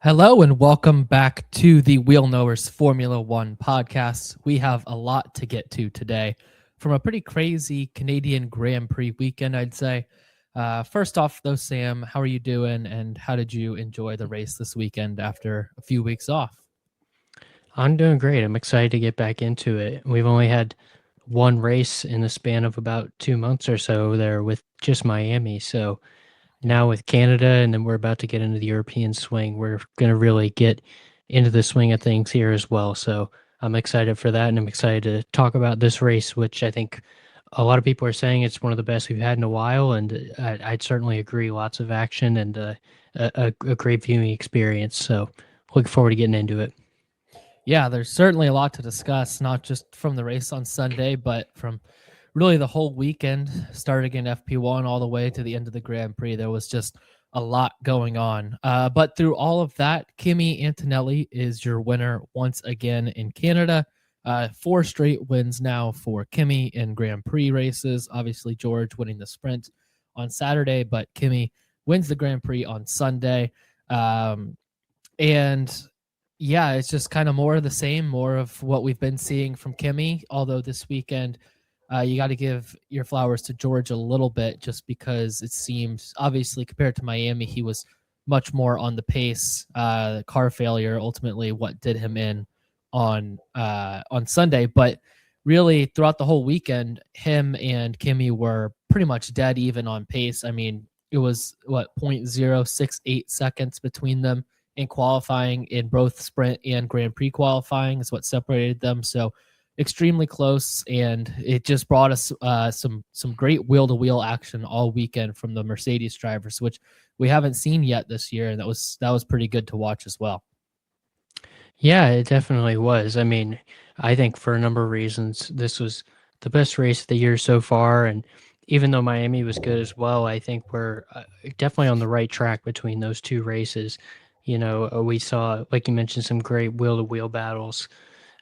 Hello and welcome back to the Wheelknowers Formula One podcast. We have a lot to get to today from a pretty crazy Canadian Grand Prix weekend, I'd say. First off, though, Sam, how are you doing and how did you enjoy the race this weekend after a few weeks off? I'm doing great. I'm excited to get back into it. We've only had one race in the span of about 2 months or so there with just Miami. So Yeah. now with Canada, and then we're about to get into the European swing, we're going to really get into the swing of things here as well. So I'm excited for that. And I'm excited to talk about this race, which I think a lot of people are saying it's one of the best we've had in a while. And I'd certainly agree. Lots of action and a great viewing experience. So looking forward to getting into it. Yeah, there's certainly a lot to discuss, not just from the race on Sunday, but from really the whole weekend, starting in FP1 all the way to the end of the Grand Prix. There was just a lot going on. But through all of that, Kimi Antonelli is your winner once again in Canada. Four straight wins now for Kimi in Grand Prix races. Obviously, George winning the sprint on Saturday, but Kimi wins the Grand Prix on Sunday. And yeah, it's just kind of more of the same, more of what we've been seeing from Kimi. Although this weekend, you got to give your flowers to George a little bit, just because it seems obviously compared to Miami, he was much more on the pace. Car failure ultimately what did him in on Sunday, but really throughout the whole weekend, him and Kimi were pretty much dead even on pace. I mean, it was what 0.068 seconds between them in qualifying in both sprint and Grand Prix qualifying is what separated them. So extremely close, and it just brought us some great wheel to wheel action all weekend from the Mercedes drivers, which we haven't seen yet this year, and that was pretty good to watch as well. Yeah, it definitely was. I mean, I think for a number of reasons, this was the best race of the year so far. And even though Miami was good as well, I think we're definitely on the right track between those two races. We saw, like you mentioned, some great wheel to wheel battles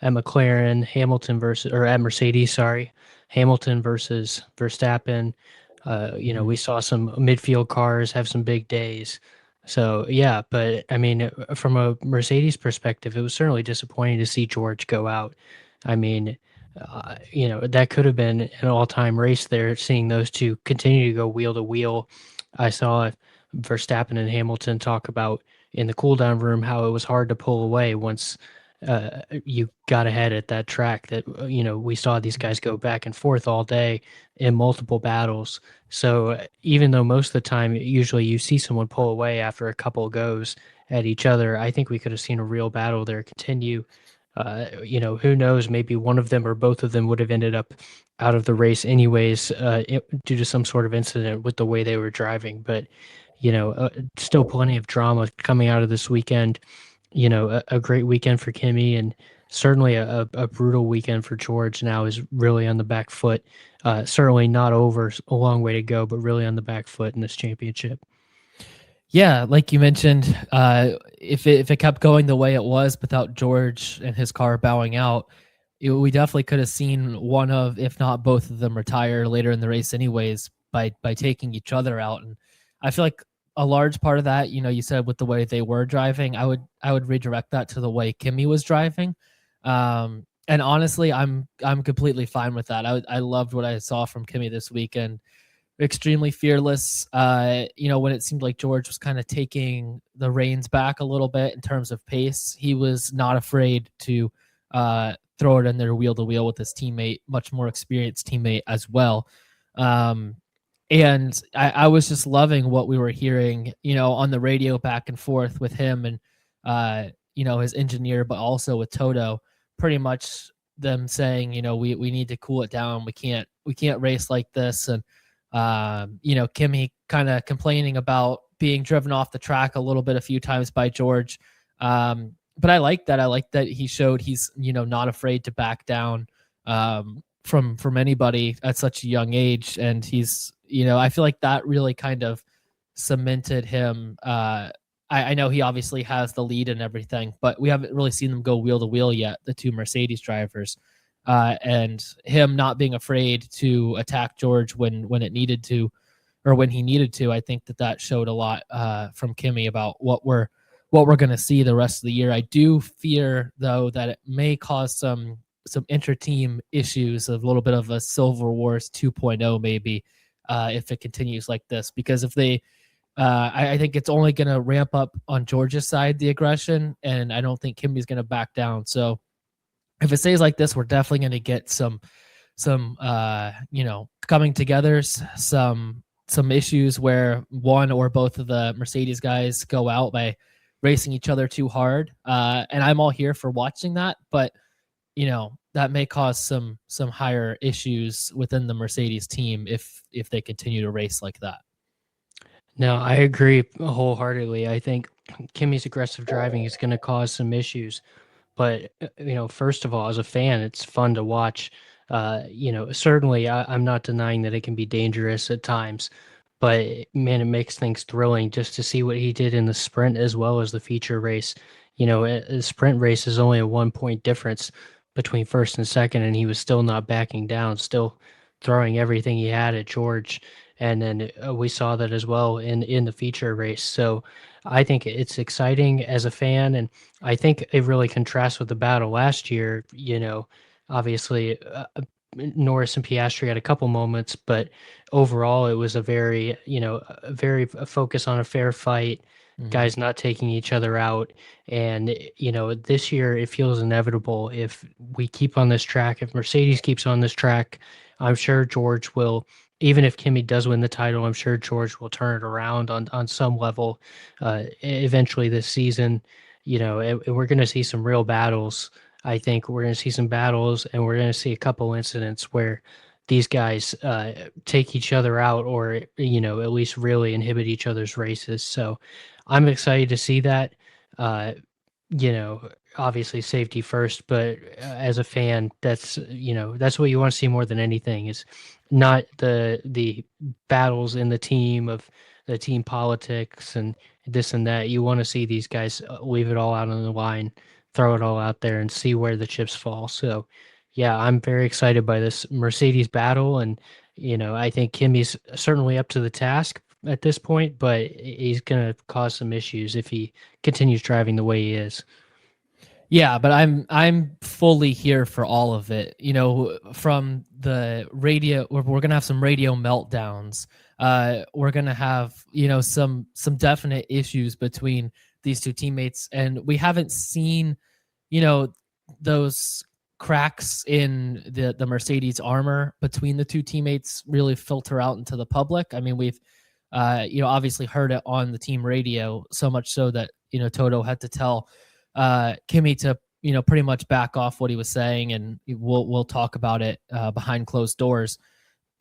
at McLaren, Hamilton versus, or at Mercedes, sorry, Hamilton versus Verstappen. We saw some midfield cars have some big days. So yeah, but I mean, from a Mercedes perspective, it was certainly disappointing to see George go out. I mean, that could have been an all-time race there. Seeing those two continue to go wheel to wheel, I saw Verstappen and Hamilton talk about in the cool down room how it was hard to pull away once you got ahead at that track. That we saw these guys go back and forth all day in multiple battles. So even though most of the time, usually you see someone pull away after a couple goes at each other, I think we could have seen a real battle there continue. Who knows? Maybe one of them or both of them would have ended up out of the race anyways, due to some sort of incident with the way they were driving. But still plenty of drama coming out of this weekend. A great weekend for Kimi, and certainly a brutal weekend for George. Now is really on the back foot. Certainly not over, a long way to go, but really on the back foot in this championship. Yeah, like you mentioned, if it kept going the way it was without George and his car bowing out, we definitely could have seen one of, if not both of them, retire later in the race, anyways, by taking each other out. And I feel like a large part of that, you said with the way they were driving, I would redirect that to the way Kimi was driving. And honestly, I'm completely fine with that. I loved what I saw from Kimi this weekend, extremely fearless. When it seemed like George was kind of taking the reins back a little bit in terms of pace, he was not afraid to throw it in there wheel to wheel with his teammate, much more experienced teammate as well. And I was just loving what we were hearing, on the radio back and forth with him and, his engineer, but also with Toto, pretty much them saying, we need to cool it down. We can't race like this. And, Kimi kind of complaining about being driven off the track a little bit a few times by George. But I like that. I like that he showed he's, not afraid to back down from anybody at such a young age. And he's, I feel like that really kind of cemented him. I know he obviously has the lead and everything, but we haven't really seen them go wheel to wheel yet, the two Mercedes drivers. And him not being afraid to attack George when it needed to, or when he needed to. I think that showed a lot from Kimi about what we're what we're going to see the rest of the year. I do fear, though, that it may cause some inter-team issues, of a little bit of a Silver Wars 2.0 maybe, if it continues like this. Because if they, I think it's only going to ramp up on Georgia's side, the aggression, and I don't think Kimi's going to back down. So if it stays like this, we're definitely going to get some coming together, some issues where one or both of the Mercedes guys go out by racing each other too hard. And I'm all here for watching that, but that may cause some higher issues within the Mercedes team if they continue to race like that. No, I agree wholeheartedly. I think Kimi's aggressive driving is going to cause some issues. But first of all, as a fan, it's fun to watch. Certainly, I'm not denying that it can be dangerous at times, but man, it makes things thrilling just to see what he did in the sprint as well as the feature race. A sprint race is only a 1 point difference between first and second, and he was still not backing down, still throwing everything he had at George. And then we saw that as well in the feature race. So I think it's exciting as a fan, and I think it really contrasts with the battle last year. Obviously, Norris and Piastri had a couple moments, but overall, it was a very focus on a fair fight, guys not taking each other out. And this year it feels inevitable if we keep on this track. If Mercedes keeps on this track, I'm sure George will. Even if Kimi does win the title, I'm sure George will turn it around on some level eventually this season. And we're going to see some real battles. I think we're going to see some battles, and we're going to see a couple incidents where these guys take each other out, or at least really inhibit each other's races. So I'm excited to see that. Obviously safety first, but as a fan, that's what you want to see more than anything, is not the battles in the team of the team politics and this and that. You want to see these guys leave it all out on the line, throw it all out there, and see where the chips fall. So yeah, I'm very excited by this Mercedes battle, and I think Kimi's certainly up to the task at this point, but he's going to cause some issues if he continues driving the way he is. Yeah, but I'm fully here for all of it. From the radio, we're gonna have some radio meltdowns. We're gonna have some definite issues between these two teammates, and we haven't seen those cracks in the Mercedes armor between the two teammates really filter out into the public. I mean, we've obviously heard it on the team radio, so much so that Toto had to tell Kimi to pretty much back off what he was saying, and we'll talk about it behind closed doors.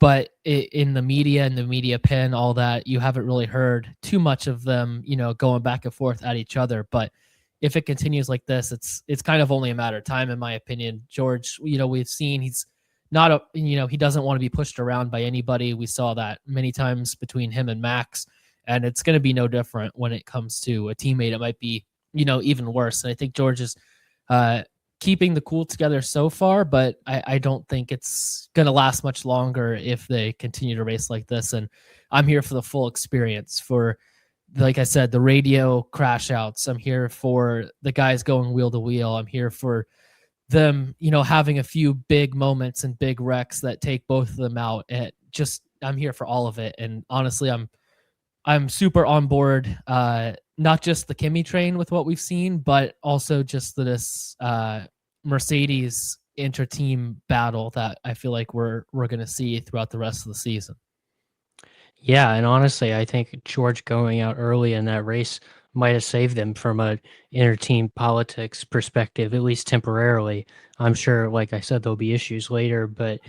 But in the media and the media pen, all that, you haven't really heard too much of them going back and forth at each other. But if it continues like this, it's kind of only a matter of time, in my opinion. George, we've seen he's not he doesn't want to be pushed around by anybody. We saw that many times between him and Max, and it's going to be no different when it comes to a teammate. It might be even worse. And I think George is keeping the cool together so far, but I don't think it's going to last much longer if they continue to race like this. And I'm here for the full experience, for, like I said, the radio crash outs. I'm here for the guys going wheel to wheel. I'm here for them, having a few big moments and big wrecks that take both of them out. And I'm here for all of it. And honestly, I'm super on board, not just the Kimi train with what we've seen, but also just this Mercedes inter-team battle that I feel like we're going to see throughout the rest of the season. Yeah, and honestly, I think George going out early in that race might have saved them from a inter-team politics perspective, at least temporarily. I'm sure, like I said, there'll be issues later, but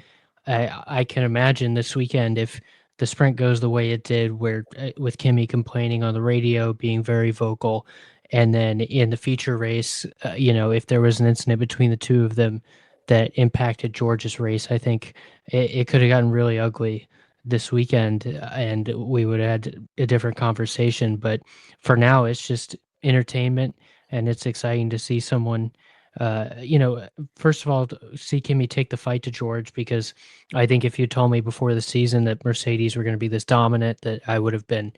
I can imagine this weekend, if the sprint goes the way it did, where with Kimi complaining on the radio, being very vocal, and then in the feature race, if there was an incident between the two of them that impacted George's race, I think it could have gotten really ugly this weekend, and we would have had a different conversation. But for now, it's just entertainment, and it's exciting to see someone first of all, see Kimi take the fight to George, because I think if you told me before the season that Mercedes were going to be this dominant, that I would have been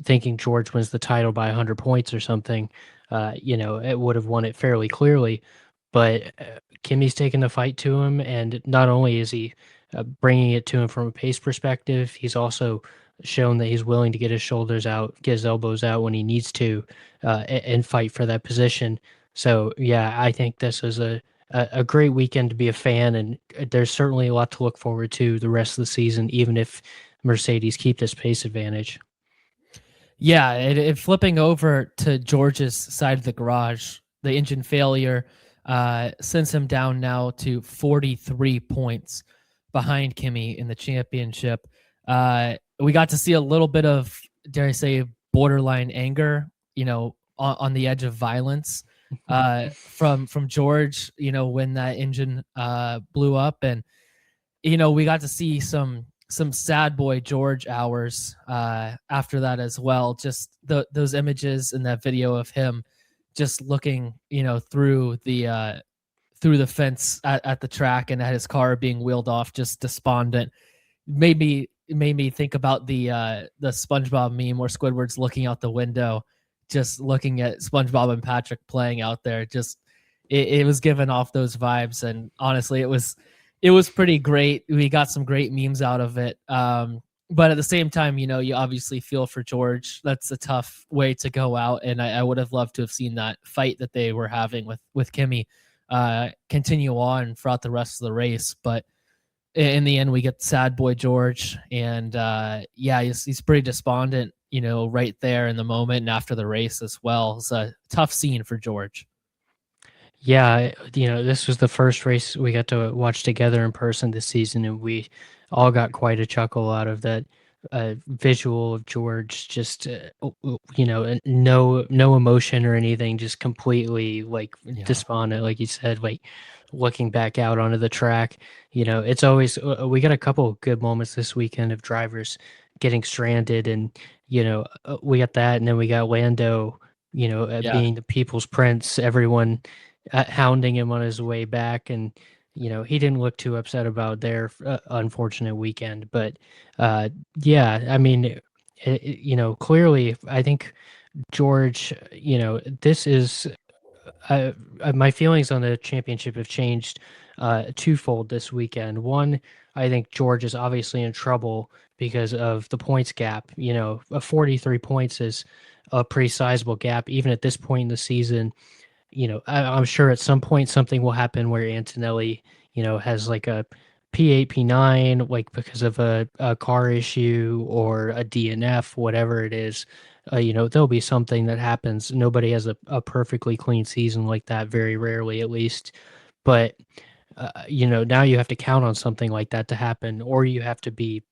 thinking George wins the title by 100 points or something. it would have won it fairly clearly. But Kimi's taken the fight to him, and not only is he bringing it to him from a pace perspective, he's also shown that he's willing to get his shoulders out, get his elbows out when he needs to, and fight for that position. So yeah, I think this is a great weekend to be a fan, and there's certainly a lot to look forward to the rest of the season, even if Mercedes keep this pace advantage. Yeah, flipping over to George's side of the garage, the engine failure sends him down now to 43 points behind Kimi in the championship. We got to see a little bit of, dare I say, borderline anger, on the edge of violence from George, when that engine blew up. And we got to see some sad boy George hours after that as well. Just those images and that video of him just looking, through the fence at the track and at his car being wheeled off, just despondent. Made me think about the SpongeBob meme where Squidward's looking out the window, just looking at SpongeBob and Patrick playing out there. Just it was giving off those vibes, and honestly, it was pretty great. We got some great memes out of it. But at the same time, you obviously feel for George. That's a tough way to go out, and I would have loved to have seen that fight that they were having with Kimi continue on throughout the rest of the race. But in the end, we get sad boy George, and he's pretty despondent, right there in the moment and after the race as well. It's a tough scene for George. Yeah, this was the first race we got to watch together in person this season, and we all got quite a chuckle out of that visual of George just, no emotion or anything, just completely like despondent, like you said, like looking back out onto the track. It's always we got a couple of good moments this weekend of drivers getting stranded, and we got that, and then we got Lando, Yeah. being the people's prince, everyone hounding him on his way back, and he didn't look too upset about their unfortunate weekend. But yeah, I mean, clearly, I think George, this is my feelings on the championship have changed twofold this weekend. One, I think George is obviously in trouble because of the points gap. 43 points is a pretty sizable gap, even at this point in the season. I'm sure at some point something will happen where Antonelli, has like a P8, P9, like because of a car issue or a DNF, whatever it is. There'll be something that happens. Nobody has a perfectly clean season like that, very rarely at least. But, now you have to count on something like that to happen, or you have to be,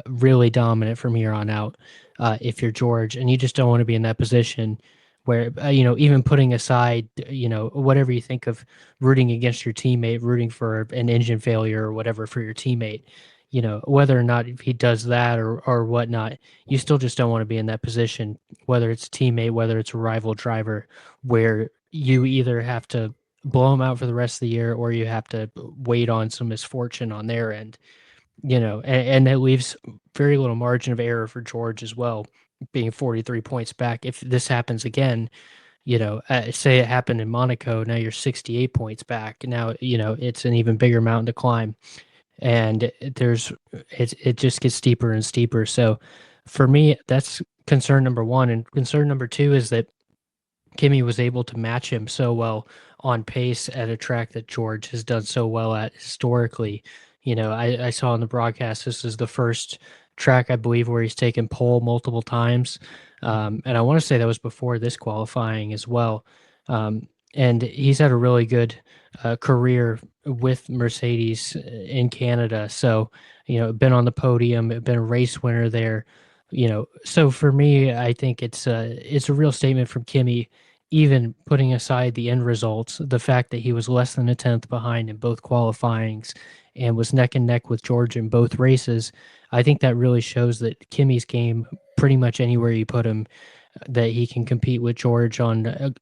really dominant from here on out if you're George, and you just don't want to be in that position where even putting aside whatever you think of rooting against your teammate, rooting for an engine failure or whatever for your teammate, whether or not he does that or whatnot, you still just don't want to be in that position, whether it's a teammate, whether it's a rival driver, where you either have to blow them out for the rest of the year or you have to wait on some misfortune on their end. And that leaves very little margin of error for George as well, being 43 points back. If this happens again, say it happened in Monaco, now you're 68 points back. Now, it's an even bigger mountain to climb. And it just gets steeper and steeper. So for me, that's concern number one. And concern number two is that Kimi was able to match him so well on pace at a track that George has done so well at historically. I saw in the broadcast, this is the first track, I believe, where he's taken pole multiple times. And I want to say that was before this qualifying as well. And he's had a really good career with Mercedes in Canada. So, been on the podium, been a race winner there. So for me, I think it's a real statement from Kimi, even putting aside the end results, the fact that he was less than a tenth behind in both qualifyings and was neck and neck with George in both races. I think that really shows that Kimi's game, pretty much anywhere you put him, that he can compete with George on,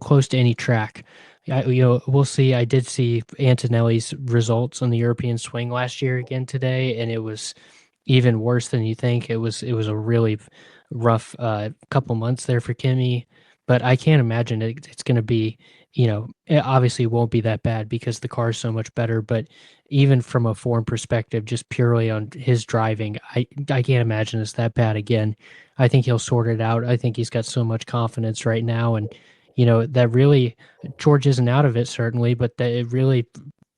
close to any track. We'll see. I did see Antonelli's results on the European swing last year again today, and it was even worse than you think. It was a really rough couple months there for Kimi. but I can't imagine it's going to be, it obviously won't be that bad because the car is so much better. But even from a form perspective, just purely on his driving, I can't imagine it's that bad again. I think he'll sort it out. I think he's got so much confidence right now. And, that really, George isn't out of it, certainly, but that it really,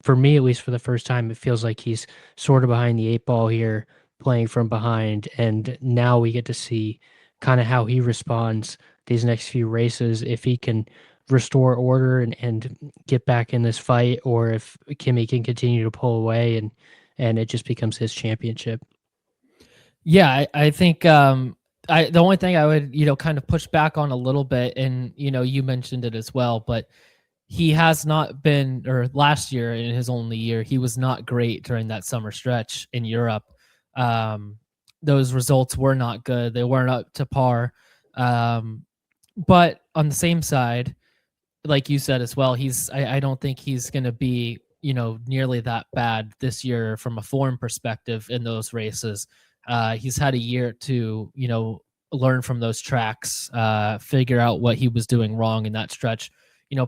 for me, at least for the first time, it feels like he's sort of behind the eight ball here, playing from behind. And now we get to see kind of how he responds these next few races, if he can restore order and get back in this fight, or if Kimi can continue to pull away and it just becomes his championship. Yeah, I think the only thing I would, kind of push back on a little bit, and you mentioned it as well, but he has not been, or last year in his only year, he was not great during that summer stretch in Europe. Those results were not good. They weren't up to par. But on the same side, like you said as well, I don't think he's going to be, nearly that bad this year from a form perspective in those races. He's had a year to, learn from those tracks, figure out what he was doing wrong in that stretch.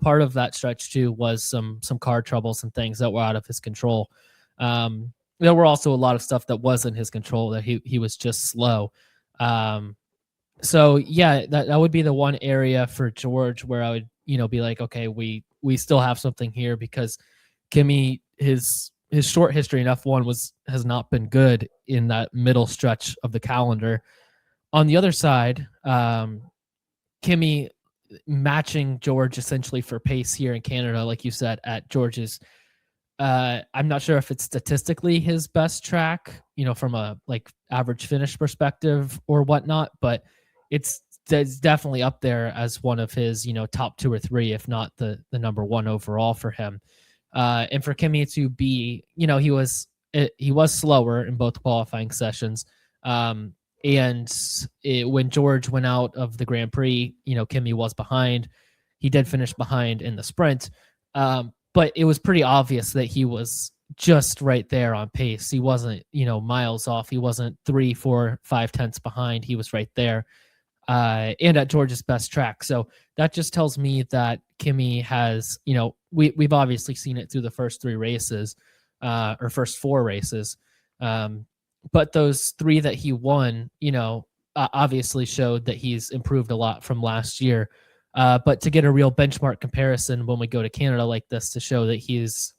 Part of that stretch too was some car troubles and things that were out of his control. There were also a lot of stuff that was in his control, that he was just slow. So yeah, that would be the one area for George where I would, be like, okay, we still have something here, because Kimi, his short history in F1 has not been good in that middle stretch of the calendar. On the other side, Kimi matching George essentially for pace here in Canada, like you said, at George's. I'm not sure if it's statistically his best track, from a like average finish perspective or whatnot, but it's definitely up there as one of his, top 2 or 3, if not the number 1 overall for him. And for Kimi to be, he was slower in both qualifying sessions. And when George went out of the Grand Prix, Kimi was behind. He did finish behind in the sprint. But it was pretty obvious that he was just right there on pace. He wasn't, miles off. He wasn't 3, 4, 5 tenths behind. He was right there. And at George's best track. So that just tells me that Kimi has, we've obviously seen it through the first 3 races, or first 4 races. But those 3 that he won, obviously showed that he's improved a lot from last year. But to get a real benchmark comparison when we go to Canada like this, to show that he's,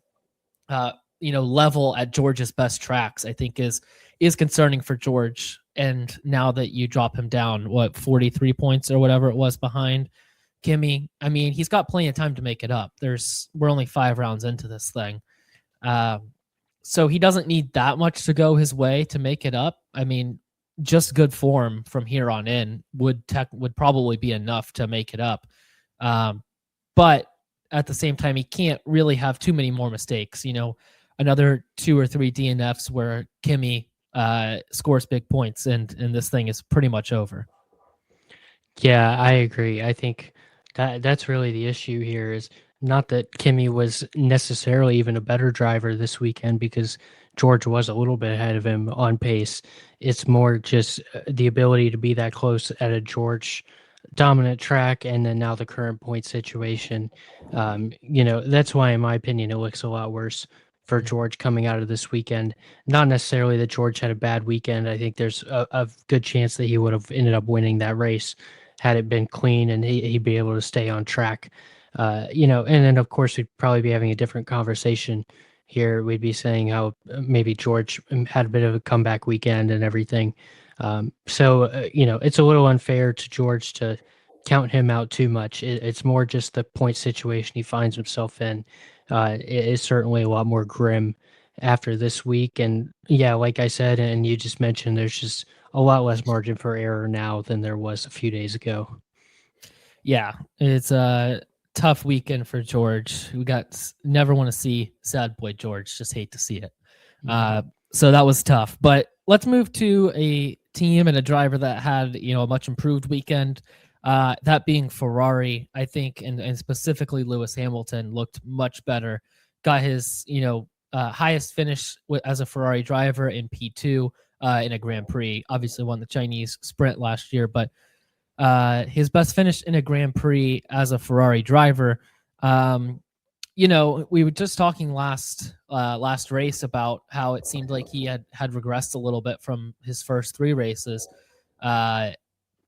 level at George's best tracks, I think is concerning for George. And now that you drop him down, 43 points or whatever it was behind Kimi, I mean, he's got plenty of time to make it up. We're only 5 rounds into this thing. So he doesn't need that much to go his way to make it up. I mean, just good form from here on in would probably be enough to make it up. But at the same time, he can't really have too many more mistakes. Another 2 or 3 DNFs where Kimi scores big points, and this thing is pretty much over. Yeah, I agree. I think that's really the issue here, is not that Kimi was necessarily even a better driver this weekend, because George was a little bit ahead of him on pace. It's more just the ability to be that close at a George dominant track, and then now the current point situation. That's why, in my opinion, it looks a lot worse for George coming out of this weekend. Not necessarily that George had a bad weekend. I think there's a good chance that he would have ended up winning that race had it been clean and he'd be able to stay on track. And then of course we'd probably be having a different conversation here. We'd be saying how maybe George had a bit of a comeback weekend and everything. So it's a little unfair to George to count him out too much. It's more just the point situation he finds himself in. It is certainly a lot more grim after this week. And yeah, like I said, and you just mentioned, there's just a lot less margin for error now than there was a few days ago. Yeah, it's a tough weekend for George. Never want to see sad boy George. Just hate to see it. So that was tough. But let's move to a team and a driver that had a much improved weekend. That being Ferrari, I think, and specifically Lewis Hamilton looked much better. Got his highest finish as a Ferrari driver in P2 in a Grand Prix. Obviously won the Chinese sprint last year, but his best finish in a Grand Prix as a Ferrari driver. Um, we were just talking last race about how it seemed like he had regressed a little bit from his first three races, uh,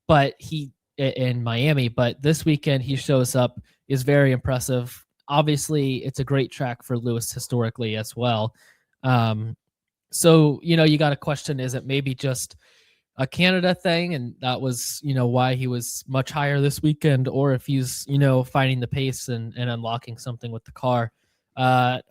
but he in Miami. But this weekend he shows up, is very impressive. Obviously, it's a great track for Lewis historically as well. Um, so you got to question: is it maybe just a Canada thing, and that was why he was much higher this weekend, or if he's finding the pace and unlocking something with the car.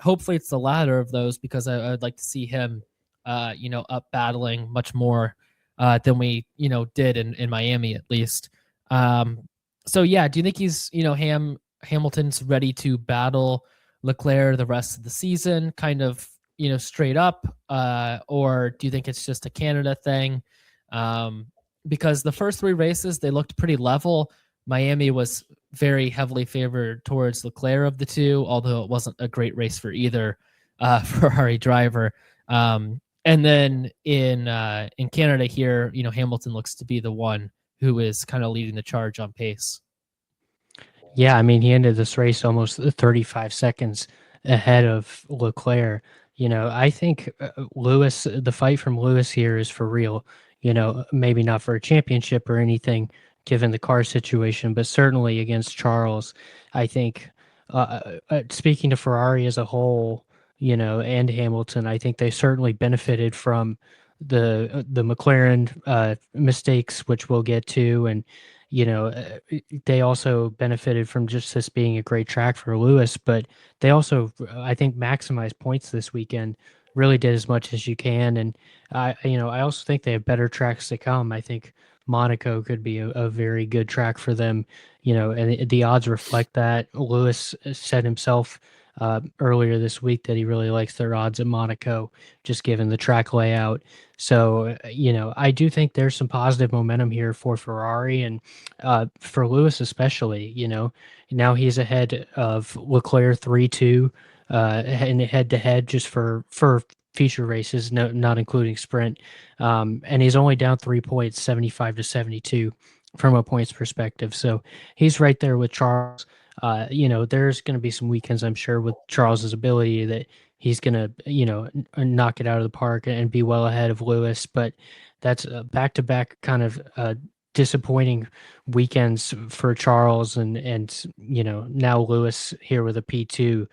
Hopefully, it's the latter of those because I'd like to see him, up battling much more than we did in Miami at least. So yeah, do you think he's Hamilton's ready to battle Leclerc the rest of the season, kind of straight up, or do you think it's just a Canada thing? Um, because the first three races they looked pretty level. Miami was very heavily favored towards Leclerc of the two, although it wasn't a great race for either Ferrari driver. And then in Canada here, Hamilton looks to be the one who is kind of leading the charge on pace. Yeah, I mean, he ended this race almost 35 seconds ahead of Leclerc. I think Lewis, the fight from Lewis here is for real. Maybe not for a championship or anything, given the car situation, but certainly against Charles. I think, speaking to Ferrari as a whole, and Hamilton, I think they certainly benefited from the McLaren mistakes, which we'll get to, and they also benefited from just this being a great track for Lewis, but they also, I think, maximized points this weekend. Really did as much as you can, and I also think they have better tracks to come. I think Monaco could be a very good track for them. And the odds reflect that. Lewis said himself earlier this week that he really likes their odds at Monaco, just given the track layout. So, I do think there's some positive momentum here for Ferrari and for Lewis, especially. Now he's ahead of Leclerc 3-2 in head to head just for feature races, no, not including sprint. And he's only down 3 points, 75-72 from a points perspective. So he's right there with Charles. There's going to be some weekends, I'm sure, with Charles's ability that he's going to, knock it out of the park and be well ahead of Lewis. But that's back to back kind of disappointing weekends for Charles and now Lewis here with a P2,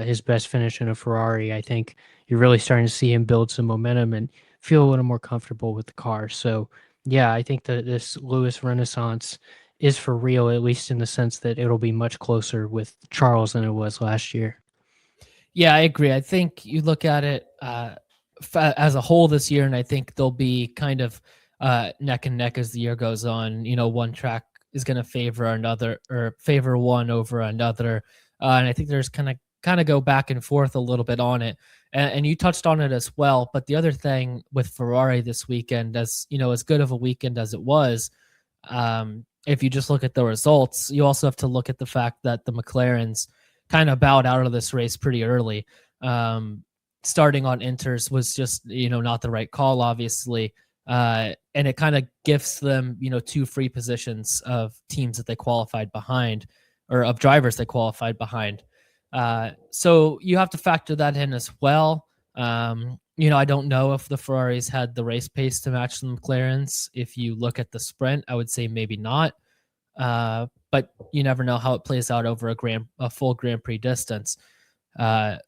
his best finish in a Ferrari. I think you're really starting to see him build some momentum and feel a little more comfortable with the car. So yeah, I think that this Lewis renaissance is for real, at least in the sense that it'll be much closer with Charles than it was last year. Yeah, I agree. I think you look at it as a whole this year, and I think they'll be kind of neck and neck as the year goes on. One track is going to favor another or favor one over another, and I think there's kind of go back and forth a little bit on it. And you touched on it as well. But the other thing with Ferrari this weekend, as as good of a weekend as it was, if you just look at the results, you also have to look at the fact that the McLarens kind of bowed out of this race pretty early. Starting on inters was just not the right call, obviously, and it kind of gifts them two free positions of teams that they qualified behind, or of drivers they qualified behind. So you have to factor that in as well. I don't know if the Ferraris had the race pace to match the McLarens. If you look at the sprint, I would say maybe not. But you never know how it plays out over a full Grand Prix distance.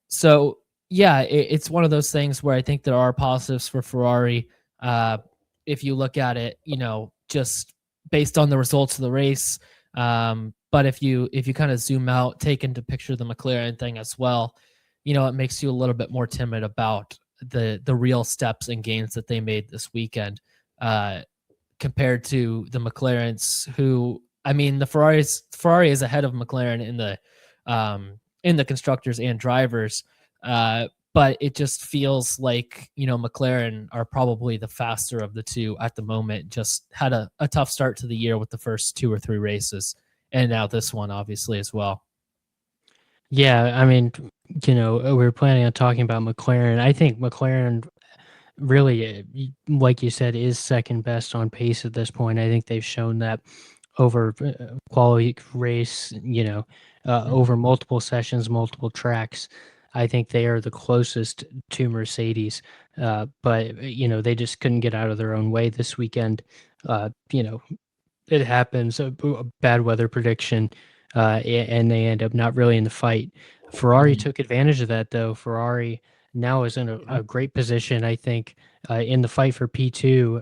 So yeah, it's one of those things where I think there are positives for Ferrari. If you look at it, just based on the results of the race. But if you kind of zoom out, take into picture the McLaren thing as well, it makes you a little bit more timid about the real steps and gains that they made this weekend, compared to the McLarens, who, I mean, the Ferrari is ahead of McLaren in the constructors and drivers, but it just feels like McLaren are probably the faster of the two at the moment. Just had a tough start to the year with the first 2 or 3 races, and now this one obviously as well. Yeah, I mean, we were planning on talking about McLaren. I think McLaren really, like you said, is second best on pace at this point. I think they've shown that over quality race, over Mhm. multiple sessions, multiple tracks. I think they are the closest to Mercedes, but they just couldn't get out of their own way this weekend. It happens, a bad weather prediction, and they end up not really in the fight. Ferrari Mhm. took advantage of that, though. Ferrari now is in Yeah. a great position, I think, in the fight for P2.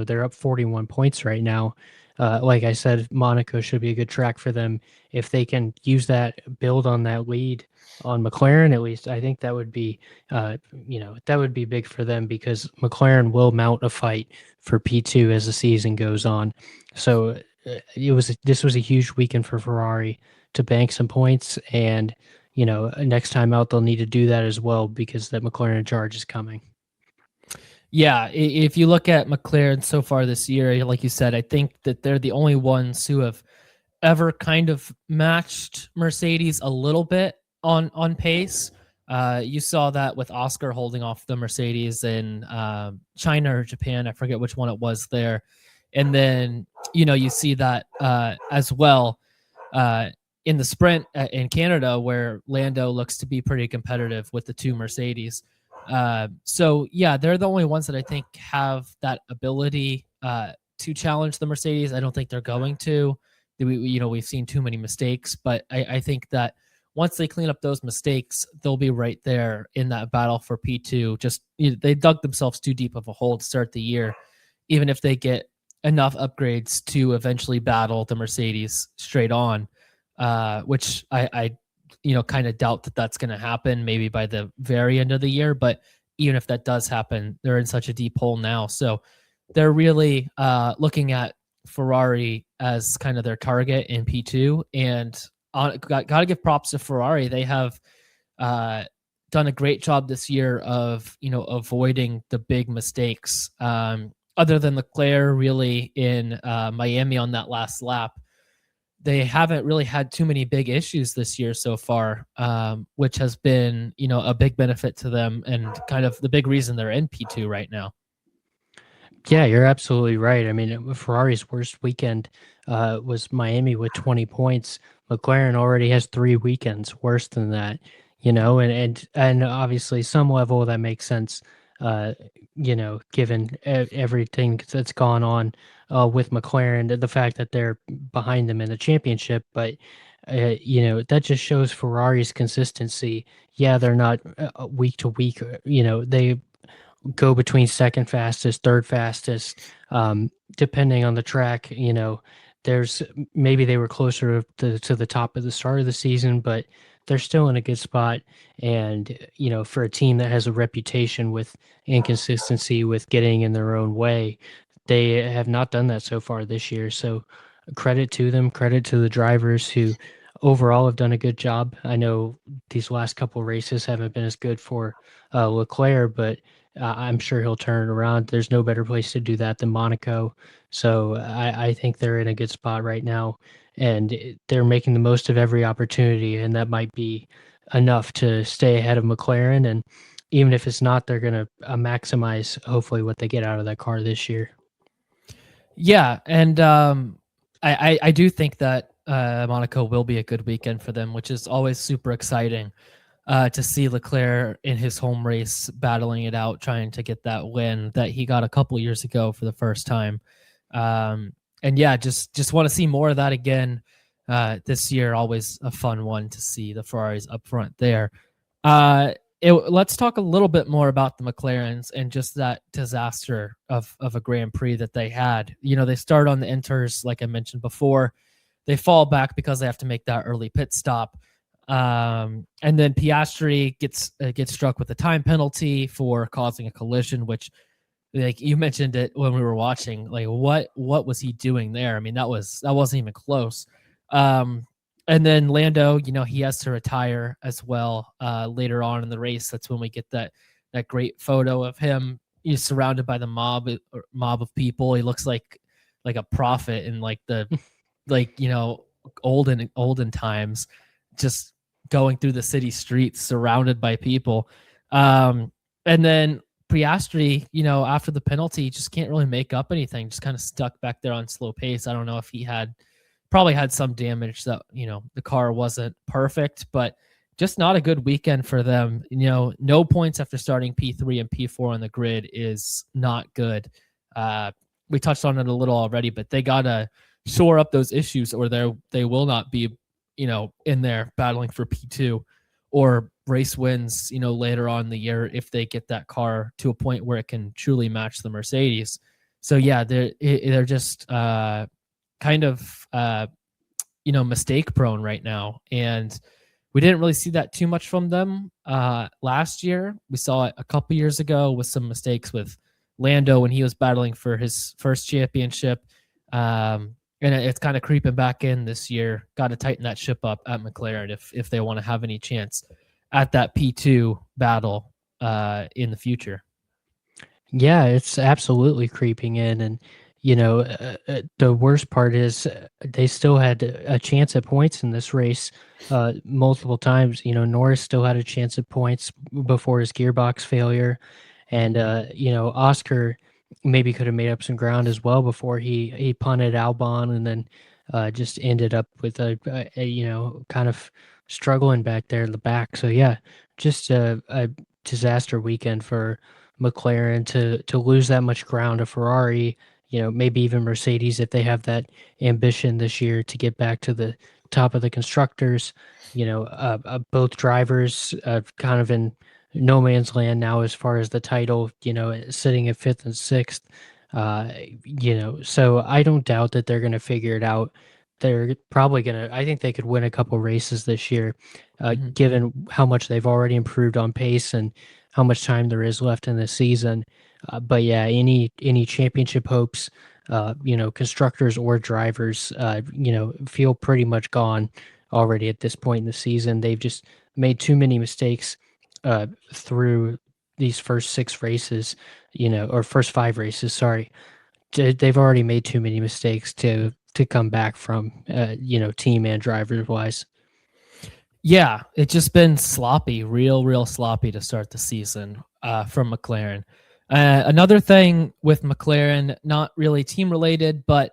They're up 41 points right now. Like I said, Monaco should be a good track for them. If they can use that, build on that lead on McLaren, at least, I think that would be big for them because McLaren will mount a fight for P2 as the season goes on. So this was a huge weekend for Ferrari to bank some points, and next time out they'll need to do that as well because that McLaren charge is coming. Yeah, if you look at McLaren so far this year, like you said, I think that they're the only ones who have ever kind of matched Mercedes a little bit on pace. You saw that with Oscar holding off the Mercedes in China or Japan. I forget which one it was there. And then, you see that as well uh, in the sprint in Canada, where Lando looks to be pretty competitive with the two Mercedes. So yeah, they're the only ones that I think have that ability to challenge the Mercedes. I don't think they're going to. We've seen too many mistakes, but I think that once they clean up those mistakes, they'll be right there in that battle for P2. Just they dug themselves too deep of a hole to start the year. Even if they get enough upgrades to eventually battle the Mercedes straight on, which I kind of doubt that that's going to happen maybe by the very end of the year. But even if that does happen, they're in such a deep hole now. So they're really looking at Ferrari as kind of their target in P2. And got to give props to Ferrari. They have done a great job this year of avoiding the big mistakes. Other than Leclerc, really in Miami on that last lap, they haven't really had too many big issues this year so far, which has been a big benefit to them and kind of the big reason they're in P2 right now. Yeah, you're absolutely right. I mean, Ferrari's worst weekend was Miami with 20 points. McLaren already has 3 weekends worse than that, and obviously some level that makes sense, given everything that's gone on with McLaren, the fact that they're behind them in the championship. But that just shows Ferrari's consistency. Yeah, they're not week to week. They go between second fastest, third fastest, depending on the track. There's maybe they were closer to the top of the start of the season, but they're still in a good spot. And for a team that has a reputation with inconsistency, with getting in their own way, they have not done that so far this year. So credit to them, credit to the drivers who overall have done a good job. I know these last couple races haven't been as good for Leclerc, but I'm sure he'll turn it around. There's no better place to do that than Monaco. So I think they're in a good spot right now, and they're making the most of every opportunity, and that might be enough to stay ahead of McLaren. And even if it's not, they're going to maximize hopefully what they get out of that car this year. Yeah, and I do think that Monaco will be a good weekend for them, which is always super exciting to see Leclerc in his home race battling it out, trying to get that win that he got a couple years ago for the first time. And yeah, just want to see more of that again this year. Always a fun one to see the Ferraris up front there. Uh, let's talk a little bit more about the McLarens and just that disaster of a Grand Prix that they had. They start on the inters, like I mentioned before. They fall back because they have to make that early pit stop. And then Piastri gets struck with a time penalty for causing a collision, which, like you mentioned it when we were watching, like what was he doing there? I mean, that wasn't even close. And then Lando, he has to retire as well later on in the race. That's when we get that great photo of him. He's surrounded by the mob of people. He looks like a prophet in like the olden times, just going through the city streets surrounded by people. And then Piastri, after the penalty, just can't really make up anything. Just kind of stuck back there on slow pace. I don't know if he probably had some damage that, the car wasn't perfect, but just not a good weekend for them. No points after starting P3 and P4 on the grid is not good. We touched on it a little already, but they got to shore up those issues or they will not be, in there battling for P2 or race wins, later on in the year if they get that car to a point where it can truly match the Mercedes. So yeah, they're just kind of mistake prone right now, and we didn't really see that too much from them last year. We saw it a couple years ago with some mistakes with Lando when he was battling for his first championship. And it's kind of creeping back in this year. Got to tighten that ship up at McLaren if they want to have any chance at that P2 battle in the future. Yeah, it's absolutely creeping in. And, the worst part is they still had a chance at points in this race multiple times. Norris still had a chance at points before his gearbox failure. And, Oscar maybe could have made up some ground as well before he punted Albon and then just ended up with a kind of struggling back there in the back. So, yeah, just a disaster weekend for McLaren to lose that much ground to Ferrari, maybe even Mercedes if they have that ambition this year to get back to the top of the constructors. Both drivers kind of in no man's land now as far as the title, sitting at 5th and 6th. So I don't doubt that they're going to figure it out. They're probably going to, I think they could win a couple races this year, given how much they've already improved on pace and how much time there is left in the season. But yeah, any championship hopes, constructors or drivers, feel pretty much gone already at this point in the season. They've just made too many mistakes through these first 6 races, or first 5 races. Sorry, they've already made too many mistakes to come back from, team and drivers wise. Yeah, it's just been sloppy, real sloppy to start the season from McLaren. Another thing with McLaren, not really team related, but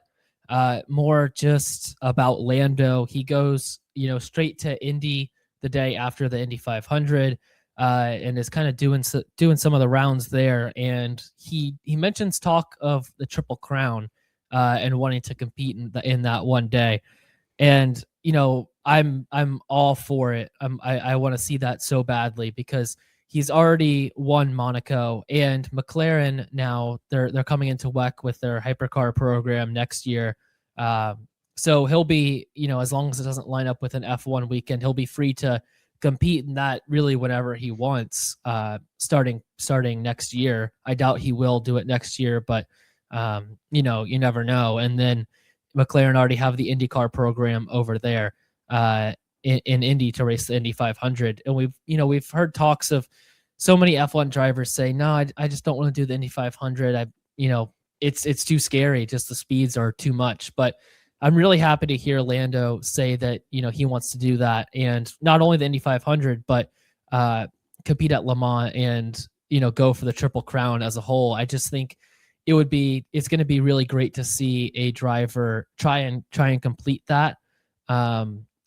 more just about Lando. He goes, straight to Indy the day after the Indy 500, and is kind of doing some of the rounds there. And he mentions talk of the Triple Crown and wanting to compete in that one day. And I'm all for it. I want to see that so badly because he's already won Monaco, and McLaren now they're coming into WEC with their hypercar program next year. So he'll be, as long as it doesn't line up with an F1 weekend, he'll be free to compete in that really whenever he wants, starting next year. I doubt he will do it next year, but you never know. And then McLaren already have the IndyCar program over there in Indy to race the Indy 500, and we've heard talks of so many F1 drivers say, no, I just don't want to do the Indy 500. It's too scary. Just the speeds are too much. But I'm really happy to hear Lando say that he wants to do that, and not only the Indy 500, but compete at Le Mans and go for the Triple Crown as a whole. I just think it's going to be really great to see a driver try and complete that.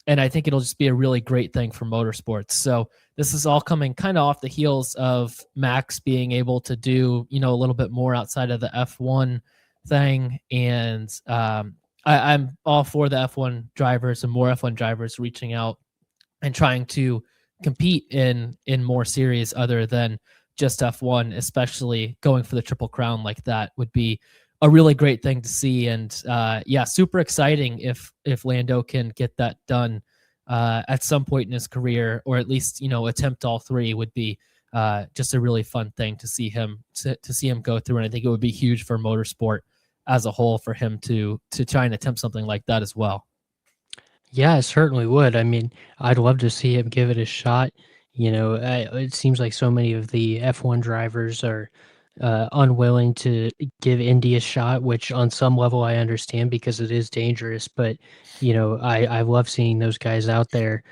And I think it'll just be a really great thing for motorsports. So this is all coming kind of off the heels of Max being able to do, a little bit more outside of the F1 thing. And I'm all for the F1 drivers and more F1 drivers reaching out and trying to compete in more series other than just F1, especially going for the Triple Crown like that would be a really great thing to see. And super exciting if Lando can get that done at some point in his career, or at least attempt all 3 would be just a really fun thing to see him go through. And I think it would be huge for motorsport as a whole for him to try and attempt something like that as well. Yeah, it certainly would. I mean, I'd love to see him give it a shot. It seems like so many of the F1 drivers are unwilling to give Indy a shot, which on some level I understand because it is dangerous. But, I love seeing those guys out there,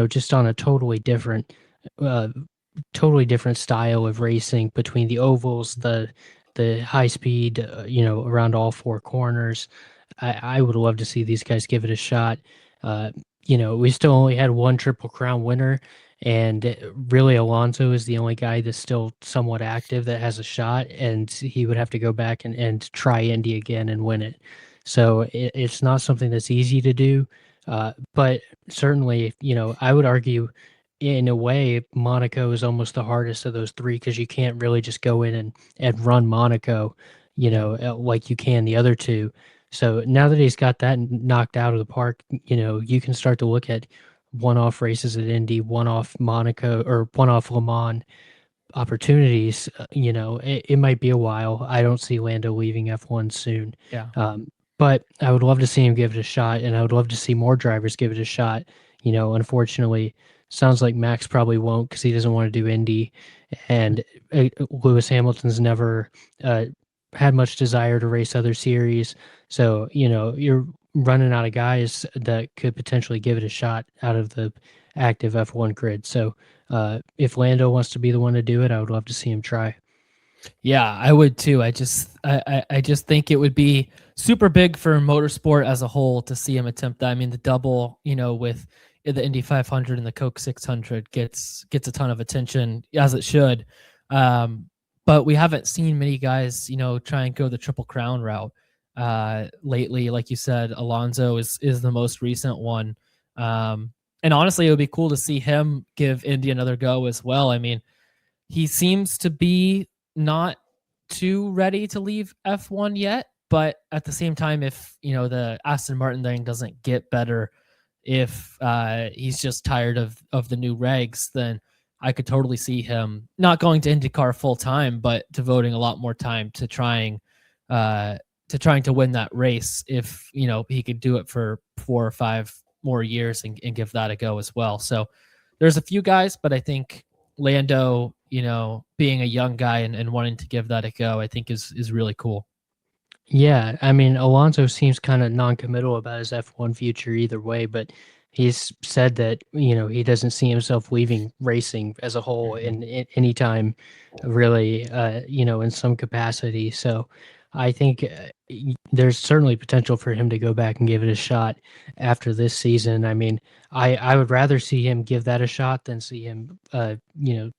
just on a totally different totally different style of racing between the ovals, the high speed, around all four corners. I would love to see these guys give it a shot. Uh, we still only had one Triple Crown winner, and really Alonso is the only guy that's still somewhat active that has a shot, and he would have to go back and try Indy again and win it. So it's not something that's easy to do, but certainly, I would argue in a way, Monaco is almost the hardest of those three because you can't really just go in and run Monaco, Yeah. like you can the other two. So now that he's got that knocked out of the park, you can start to look at one-off races at Indy, one-off Monaco, or one-off Le Mans opportunities. It might be a while. I don't see Lando leaving F1 soon. Yeah. Um, but I would love to see him give it a shot, and I would love to see more drivers give it a shot. Unfortunately, sounds like Max probably won't because he doesn't want to do Indy, and Lewis Hamilton's never had much desire to race other series. So, you're running out of guys that could potentially give it a shot out of the active F1 grid. So, if Lando wants to be the one to do it, I would love to see him try. Yeah, I would too. I just think it would be super big for motorsport as a whole to see him attempt that. I mean, the double, with the Indy 500 and the Coke 600 gets a ton of attention, as it should. But we haven't seen many guys, try and go the Triple Crown route lately. Like you said, Alonso is the most recent one. And honestly, it would be cool to see him give Indy another go as well. I mean, he seems to be not too ready to leave F1 yet, but at the same time, if the Aston Martin thing doesn't get better, if he's just tired of the new regs, then I could totally see him not going to IndyCar full time, but devoting a lot more time to trying to win that race. If he could do it for 4 or 5 more years and give that a go as well. So there's a few guys, but I think Lando, being a young guy and wanting to give that a go, I think is really cool. Yeah, I mean, Alonso seems kind of non-committal about his F1 future either way, but he's said that, he doesn't see himself leaving racing as a whole in any time really, in some capacity. So I think there's certainly potential for him to go back and give it a shot after this season. I mean, I would rather see him give that a shot than see him,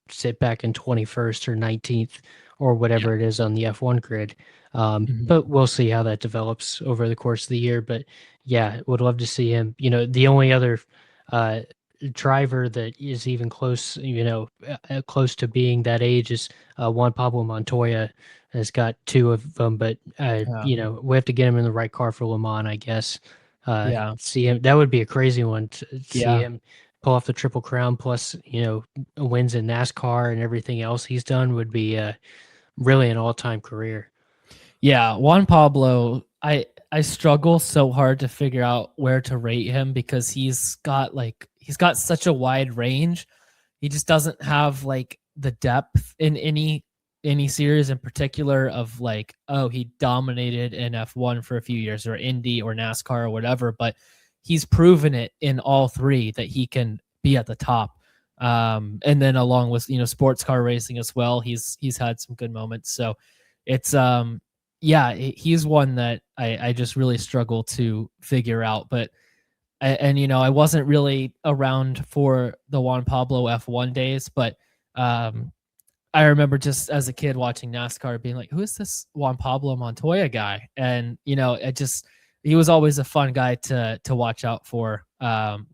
sit back in 21st or 19th or Yeah. whatever it is on the F1 grid. Mhm. But we'll see how that develops over the course of the year. But yeah, would love to see him. The only other uh, driver that is even close, close to being that age is Juan Pablo Montoya. Has got two of them, but Yeah. we have to get him in the right car for Le Mans, I guess. Yeah. See him. That would be a crazy one to see Yeah. him pull off the Triple Crown plus, wins in NASCAR and everything else he's done would be really an all-time career. Yeah, Juan Pablo, I struggle so hard to figure out where to rate him because he's got such a wide range. He just doesn't have like the depth in any series in particular of like, oh, he dominated in F1 for a few years or Indy or NASCAR or whatever, but he's proven it in all three that he can be at the top. And then along with, sports car racing as well, he's had some good moments. So it's yeah, he's one that I just really struggle to figure out. But and I wasn't really around for the Juan Pablo F1 days, but I remember just as a kid watching NASCAR being like, who is this Juan Pablo Montoya guy? And he was always a fun guy to watch out for.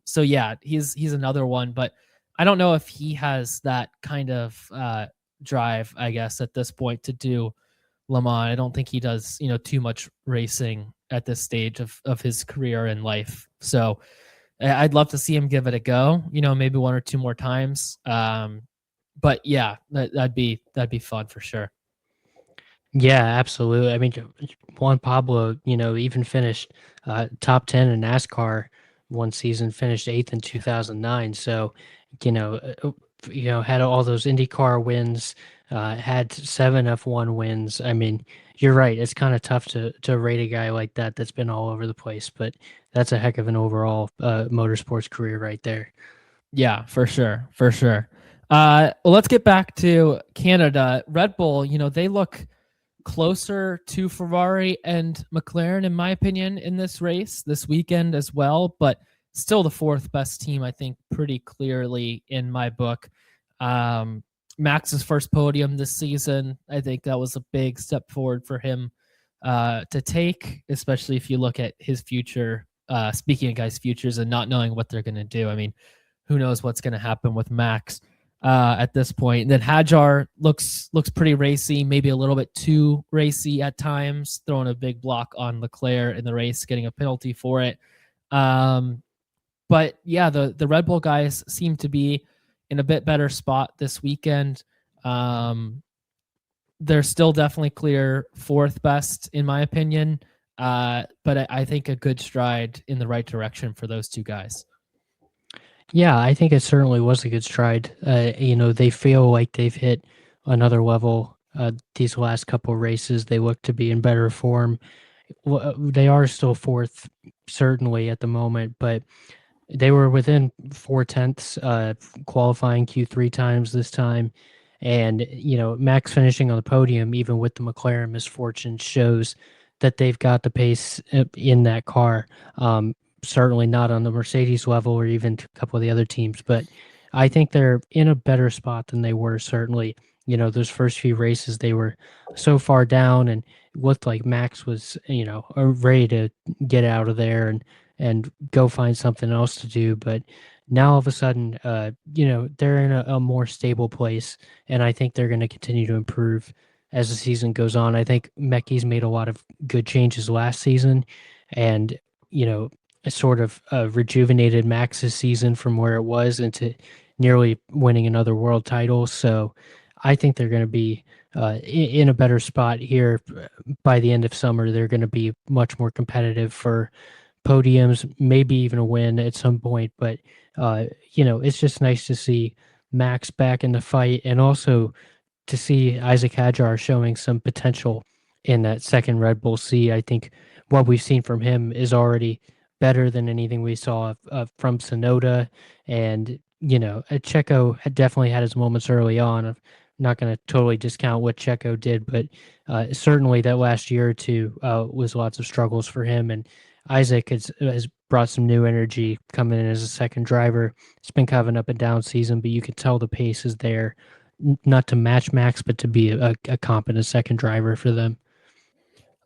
So yeah, he's another one, but I don't know if he has that kind of drive, I guess, at this point to do Le Mans. I don't think he does, too much racing at this stage of his career and life. So I'd love to see him give it a go, maybe 1 or 2 more times. But yeah, that'd be fun for sure. Yeah, absolutely. I mean, Juan Pablo, even finished top 10 in NASCAR one season, finished eighth in 2009. So, you know, uh, had all those IndyCar wins, had 7 F1 wins. I mean, you're right. It's kind of tough to rate a guy like that that's been all over the place, but that's a heck of an overall motorsports career right there. Yeah, for sure, for sure. Well, let's get back to Canada. Red Bull, they look closer to Ferrari and McLaren, in my opinion, in this race this weekend as well, but still the fourth best team, I think, pretty clearly in my book. Max's first podium this season, I think that was a big step forward for him to take, especially if you look at his future. Speaking of guys' futures and not knowing what they're going to do, I mean, who knows what's going to happen with Max at this point. And then Hadjar looks pretty racy, maybe a little bit too racy at times, throwing a big block on Leclerc in the race, getting a penalty for it. But yeah, the Red Bull guys seem to be in a bit better spot this weekend. They're still definitely clear fourth best in my opinion, but I think a good stride in the right direction for those two guys. Yeah, I think it certainly was a good stride. They feel like they've hit another level these last couple of races. They look to be in better form. They are still fourth, certainly at the moment, but they were within 0.4 qualifying Q3 times this time. And, Max finishing on the podium, even with the McLaren misfortune, shows that they've got the pace in that car. Certainly not on the Mercedes level or even a couple of the other teams, but I think they're in a better spot than they were. Certainly, those first few races, they were so far down and looked like Max was, ready to get out of there and go find something else to do. But now all of a sudden, they're in a more stable place, and I think they're going to continue to improve as the season goes on. I think Mecky's made a lot of good changes last season, and sort of rejuvenated Max's season from where it was into nearly winning another world title. So I think they're going to be in a better spot here by the end of summer. They're going to be much more competitive for podiums, maybe even a win at some point. But, it's just nice to see Max back in the fight, and also to see Isaac Hadjar showing some potential in that second Red Bull C. I think what we've seen from him is already better than anything we saw from Sonoda. And, Checo had definitely had his moments early on. I'm not going to totally discount what Checo did, but certainly that last year or two was lots of struggles for him. And Isaac has brought some new energy coming in as a second driver. It's been kind of an up and down season, but you can tell the pace is there, not to match Max, but to be a competent second driver for them.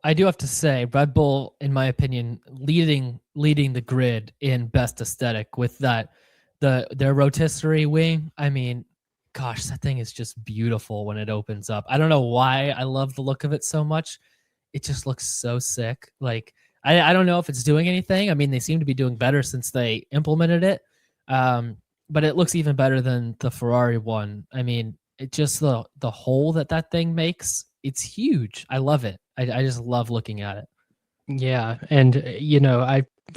I do have to say, Red Bull, in my opinion, leading the grid in best aesthetic with their rotisserie wing. I mean, gosh, that thing is just beautiful when it opens up. I don't know why I love the look of it so much. It just looks so sick. Like I don't know if it's doing anything. I mean, they seem to be doing better since they implemented it. But it looks even better than the Ferrari one. I mean, it just the hole that thing makes. It's huge. I love it. I just love looking at it. Yeah, and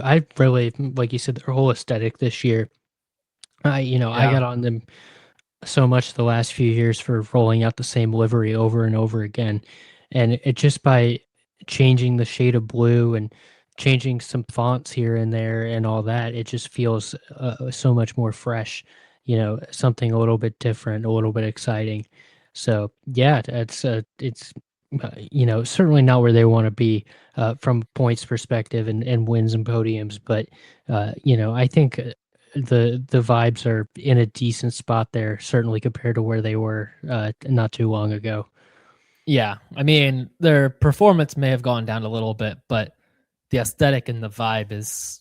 I really, like you said, their whole aesthetic this year. I got on them so much the last few years for rolling out the same livery over and over again, and it just by changing the shade of blue and changing some fonts here and there and all that, it just feels so much more fresh. Something a little bit different, a little bit exciting. So yeah, it's certainly not where they want to be from points perspective and wins and podiums, but I think the vibes are in a decent spot there, certainly compared to where they were not too long ago. Yeah, I mean, their performance may have gone down a little bit, but the aesthetic and the vibe is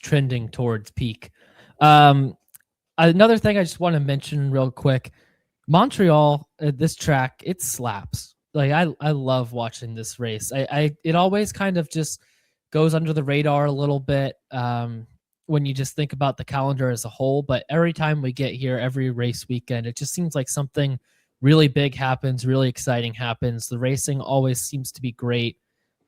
trending towards peak. Another thing I just want to mention real quick, Montreal, this track, it slaps. Like I love watching this race. It always kind of just goes under the radar a little bit when you just think about the calendar as a whole. But every time we get here, every race weekend, it just seems like something really big happens, really exciting happens. The racing always seems to be great.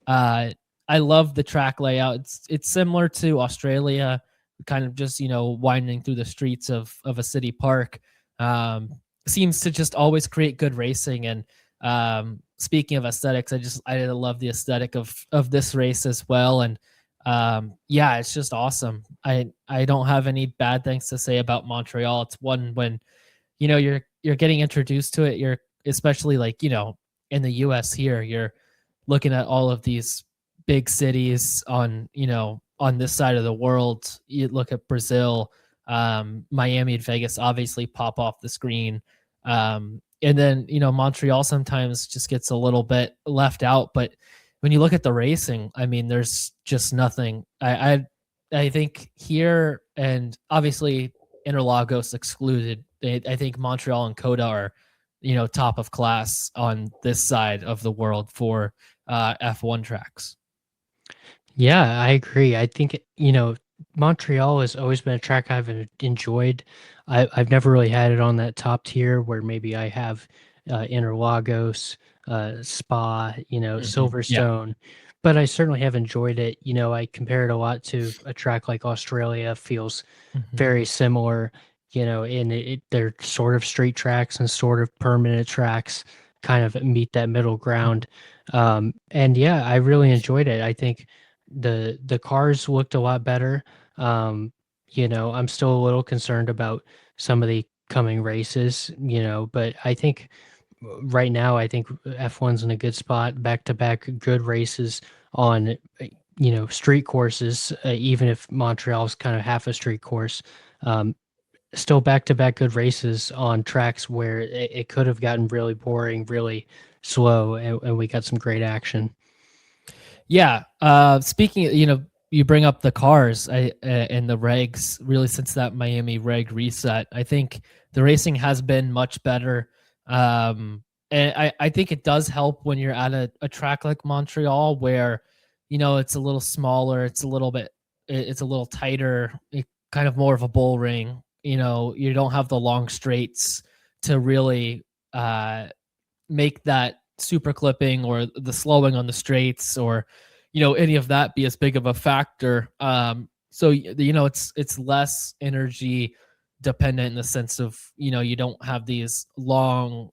I love the track layout. It's similar to Australia, kind of just winding through the streets of a city park. Seems to just always create good racing. And speaking of aesthetics, I love the aesthetic of this race as well. And yeah, it's just awesome. I don't have any bad things to say about Montreal. It's one when you're getting introduced to it. You're especially like, in the US here, you're looking at all of these big cities on this side of the world. You look at Brazil, Miami and Vegas obviously pop off the screen. And then, Montreal sometimes just gets a little bit left out. But when you look at the racing, I mean, there's just nothing. I think here, and obviously Interlagos excluded, I think Montreal and Coda are, top of class on this side of the world for F1 tracks. Yeah, I agree. I think, Montreal has always been a track I've enjoyed. I've never really had it on that top tier where maybe I have Interlagos, Spa, Yeah. Silverstone, but I certainly have enjoyed it. I compare it a lot to a track like Australia, feels Mhm. very similar, in they're sort of street tracks and sort of permanent tracks, kind of meet that middle ground. And yeah, I really enjoyed it. I think the cars looked a lot better. I'm still a little concerned about some of the coming races, but I think right now I think F1's in a good spot, back to back good races on street courses, even if Montreal's kind of half a street course. Um, Still back to back good races on tracks where it could have gotten really boring, really slow, and we got some great action. Yeah. Speaking, you bring up the cars, and the regs. Really, since that Miami reg reset, I think the racing has been much better. And I think it does help when you're at a track like Montreal, where it's a little smaller, it's a little tighter, kind of more of a bull ring. You don't have the long straights to really make that super clipping or the slowing on the straights, or any of that be as big of a factor. So it's less energy dependent in the sense of you don't have these long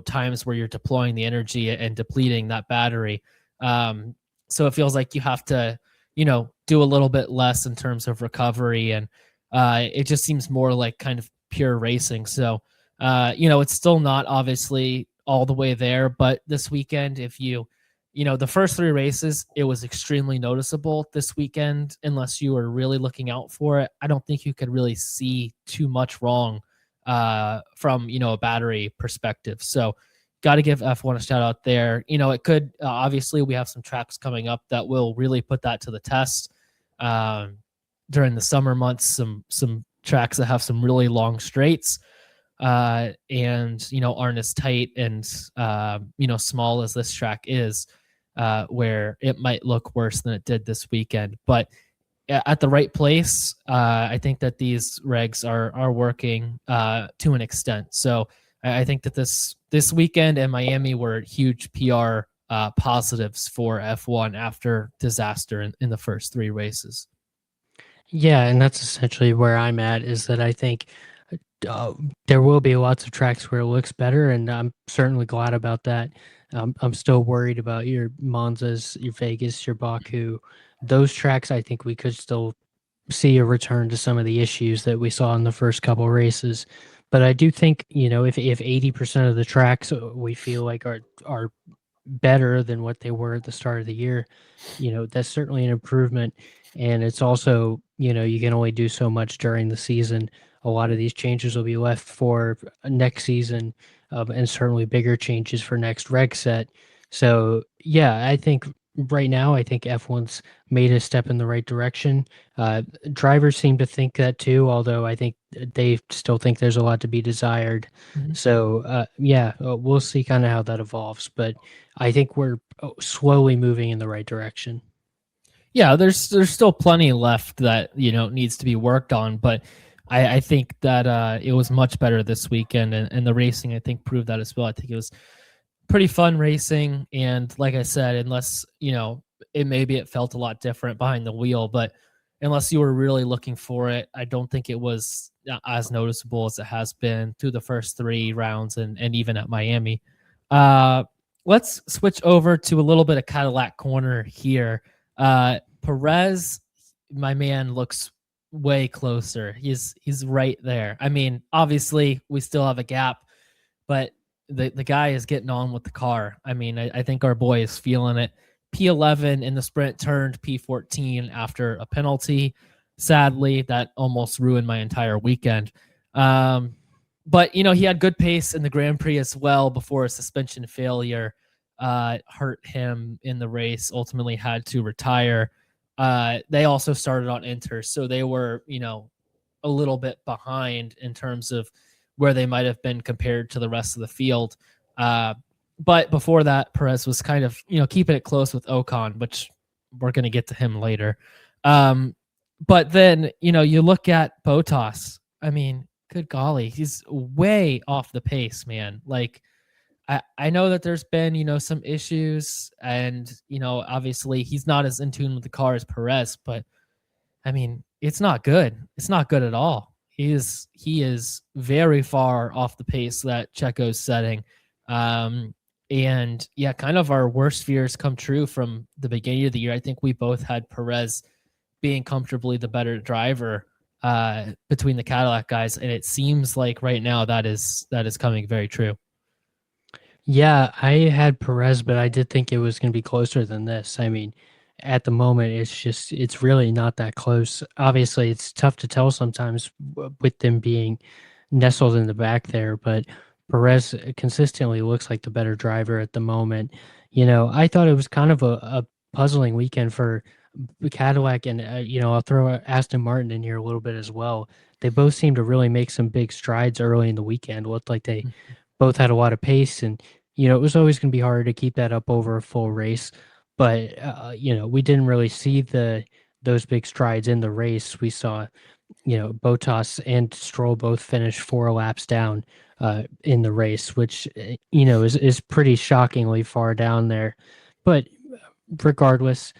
times where you're deploying the energy and depleting that battery. So it feels like you have to do a little bit less in terms of recovery, and it just seems more like kind of pure racing. So it's still not obviously all the way there, but this weekend, if the first three races, it was extremely noticeable. This weekend, unless you were really looking out for it, I don't think you could really see too much wrong from a battery perspective. So got to give F1 a shout out there. It could obviously, we have some tracks coming up that will really put that to the test during the summer months. Some tracks that have some really long straights and aren't as tight and small as this track is, where it might look worse than it did this weekend. But at the right place, I think that these regs are working to an extent. So I think that this weekend and Miami were huge PR positives for F1 after disaster in the first three races. Yeah, and that's essentially where I'm at, is that I think uh, there will be lots of tracks where it looks better, and I'm certainly glad about that. I'm still worried about your Monzas, your Vegas, your Baku. Those tracks, I think we could still see a return to some of the issues that we saw in the first couple races. But I do think, if 80% of the tracks we feel like are better than what they were at the start of the year, that's certainly an improvement. And it's also, you can only do so much during the season. A lot of these changes will be left for next season, and certainly bigger changes for next reg set. So, yeah, I think right now, I think F1's made a step in the right direction. Drivers seem to think that too, although I think they still think there's a lot to be desired. Mhm. So, yeah, we'll see kind of how that evolves. But I think we're slowly moving in the right direction. Yeah, there's still plenty left that needs to be worked on, but I think that it was much better this weekend, and the racing I think proved that as well. I think it was pretty fun racing, and like I said, unless it felt a lot different behind the wheel, but unless you were really looking for it, I don't think it was as noticeable as it has been through the first three rounds and even at Miami. Uh, let's switch over to a little bit of Cadillac corner here. Perez, my man, looks way closer. He's right there. I mean, obviously we still have a gap, but the guy is getting on with the car. I mean, I think our boy is feeling it. P11 in the sprint turned P14 after a penalty. Sadly, that almost ruined my entire weekend. But he had good pace in the Grand Prix as well before a suspension failure hurt him in the race. Ultimately, had to retire. They also started on Inter, so they were a little bit behind in terms of where they might have been compared to the rest of the field. But before that, Perez was kind of, keeping it close with Ocon, which we're going to get to him later. But then, you look at Bottas. I mean, good golly, he's way off the pace, man. Like, I know that there's been, some issues and, obviously he's not as in tune with the car as Perez, but I mean, it's not good. It's not good at all. He is very far off the pace that Checo's setting. And yeah, kind of our worst fears come true from the beginning of the year. I think we both had Perez being comfortably the better driver between the Cadillac guys, and it seems like right now that is coming very true. Yeah, I had Perez, but I did think it was going to be closer than this. I mean, at the moment, it's really not that close. Obviously, it's tough to tell sometimes with them being nestled in the back there, but Perez consistently looks like the better driver at the moment. I thought it was kind of a puzzling weekend for Cadillac, and I'll throw Aston Martin in here a little bit as well. They both seem to really make some big strides early in the weekend. Looked like they both had a lot of pace, and it was always going to be hard to keep that up over a full race. But we didn't really see those big strides in the race. We saw Bottas and Stroll both finish 4 laps down in the race, which is pretty shockingly far down there. But regardless,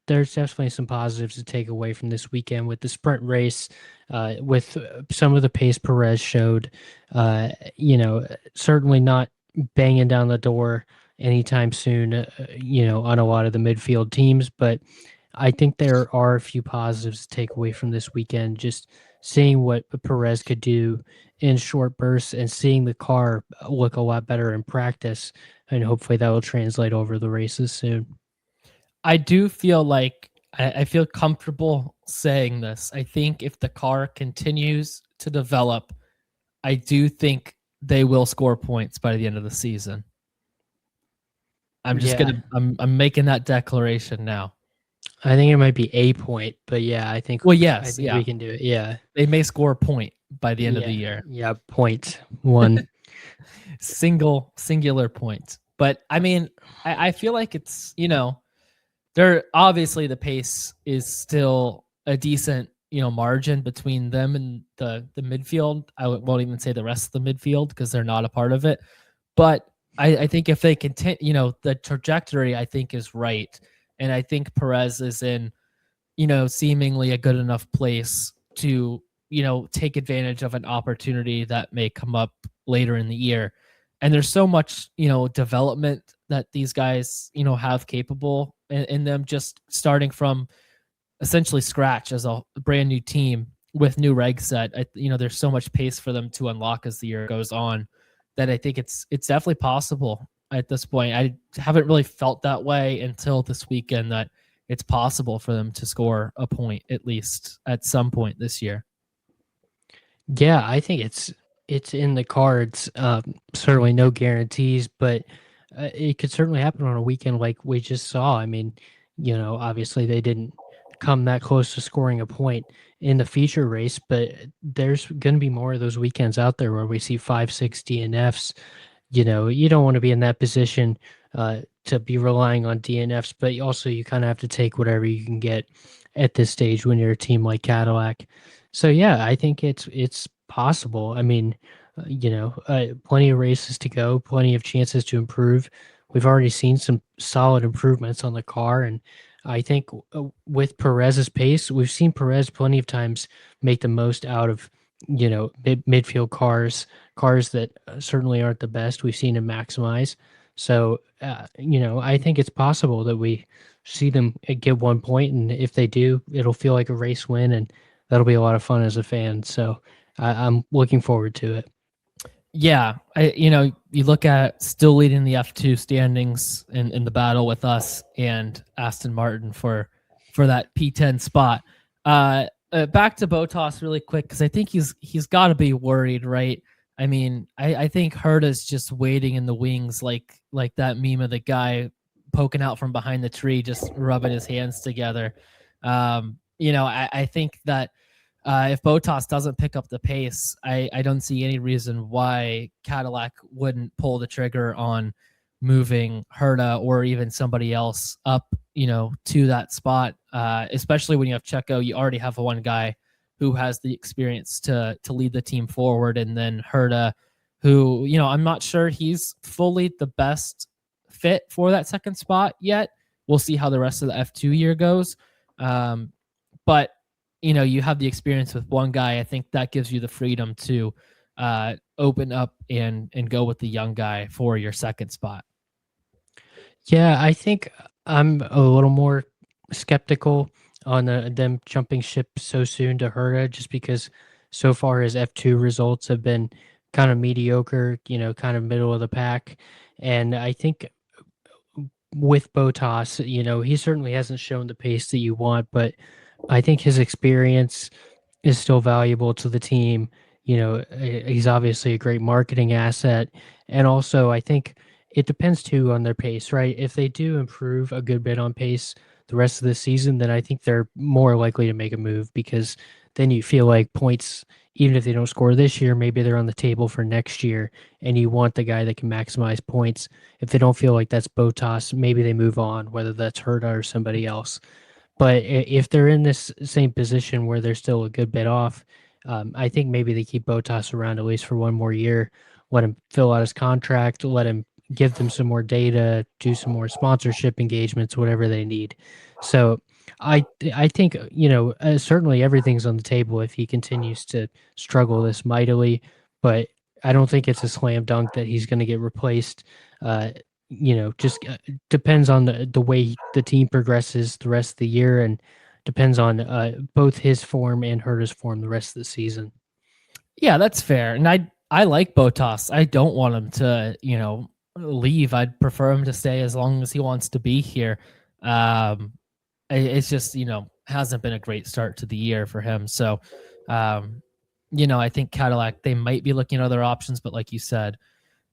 there's definitely some positives to take away from this weekend with the sprint race, with some of the pace Perez showed. Certainly not banging down the door anytime soon, on a lot of the midfield teams, but I think there are a few positives to take away from this weekend. Just seeing what Perez could do in short bursts and seeing the car look a lot better in practice, and hopefully that will translate over the races soon. I do feel like I feel comfortable saying this. I think if the car continues to develop, I do think they will score points by the end of the season. I'm making that declaration now. I think it might be a point, but yeah, I think. Well, yes, we can do it. Yeah, they may score a point by the end of the year. Yeah, point one, singular point. But I mean, I feel like it's they're obviously the pace is still a decent margin between them and the midfield. I won't even say the rest of the midfield because they're not a part of it. But I think if they continue, the trajectory I think is right. And I think Perez is in, seemingly a good enough place to, take advantage of an opportunity that may come up later in the year. And there's so much, development that these guys, have capable in them, just starting from essentially scratch as a brand new team with new reg set. There's so much pace for them to unlock as the year goes on that I think it's definitely possible at this point. I haven't really felt that way until this weekend, that it's possible for them to score a point at least at some point this year. Yeah, I think it's in the cards. Certainly no guarantees, but it could certainly happen on a weekend like we just saw. I mean, obviously they didn't come that close to scoring a point in the feature race, but there's going to be more of those weekends out there where we see 5, 6 DNFs. You don't want to be in that position to be relying on DNFs, but also you kind of have to take whatever you can get at this stage when you're a team like Cadillac. So yeah, I think it's possible. I mean, plenty of races to go, plenty of chances to improve. We've already seen some solid improvements on the car, and I think with Perez's pace, we've seen Perez plenty of times make the most out of midfield cars that certainly aren't the best. We've seen him maximize. So I think it's possible that we see them get 1 point, and if they do, it'll feel like a race win, and that'll be a lot of fun as a fan. So I'm looking forward to it. Yeah, you look at still leading the F2 standings in the battle with us and Aston Martin for that P10 spot. Back to Bottas really quick because I think he's got to be worried, right? I mean, I think Herta's just waiting in the wings, like that meme of the guy poking out from behind the tree, just rubbing his hands together. I think that if Bottas doesn't pick up the pace, I don't see any reason why Cadillac wouldn't pull the trigger on moving Herta or even somebody else up, to that spot. Especially when you have Checo, you already have one guy who has the experience to lead the team forward, and then Herta, who I'm not sure he's fully the best fit for that second spot yet. We'll see how the rest of the F2 year goes. But you have the experience with one guy. I think that gives you the freedom to open up and go with the young guy for your second spot. Yeah, I think I'm a little more skeptical on them jumping ship so soon to Herta, just because so far his F2 results have been kind of mediocre, kind of middle of the pack. And I think with Bottas, he certainly hasn't shown the pace that you want, but I think his experience is still valuable to the team. He's obviously a great marketing asset. And also, I think it depends too on their pace, right? If they do improve a good bit on pace the rest of the season, then I think they're more likely to make a move, because then you feel like points, even if they don't score this year, maybe they're on the table for next year, and you want the guy that can maximize points. If they don't feel like that's Bottas, maybe they move on, whether that's Herta or somebody else. But if they're in this same position where they're still a good bit off, I think maybe they keep Bottas around at least for one more year, let him fill out his contract, let him give them some more data, do some more sponsorship engagements, whatever they need. So I think certainly everything's on the table if he continues to struggle this mightily, but I don't think it's a slam dunk that he's going to get replaced. Just depends on the way the team progresses the rest of the year, and depends on both his form and Herta's form the rest of the season. Yeah, that's fair. And I like Bottas. I don't want him to, leave. I'd prefer him to stay as long as he wants to be here. It's just, hasn't been a great start to the year for him. So, I think Cadillac, they might be looking at other options, but like you said,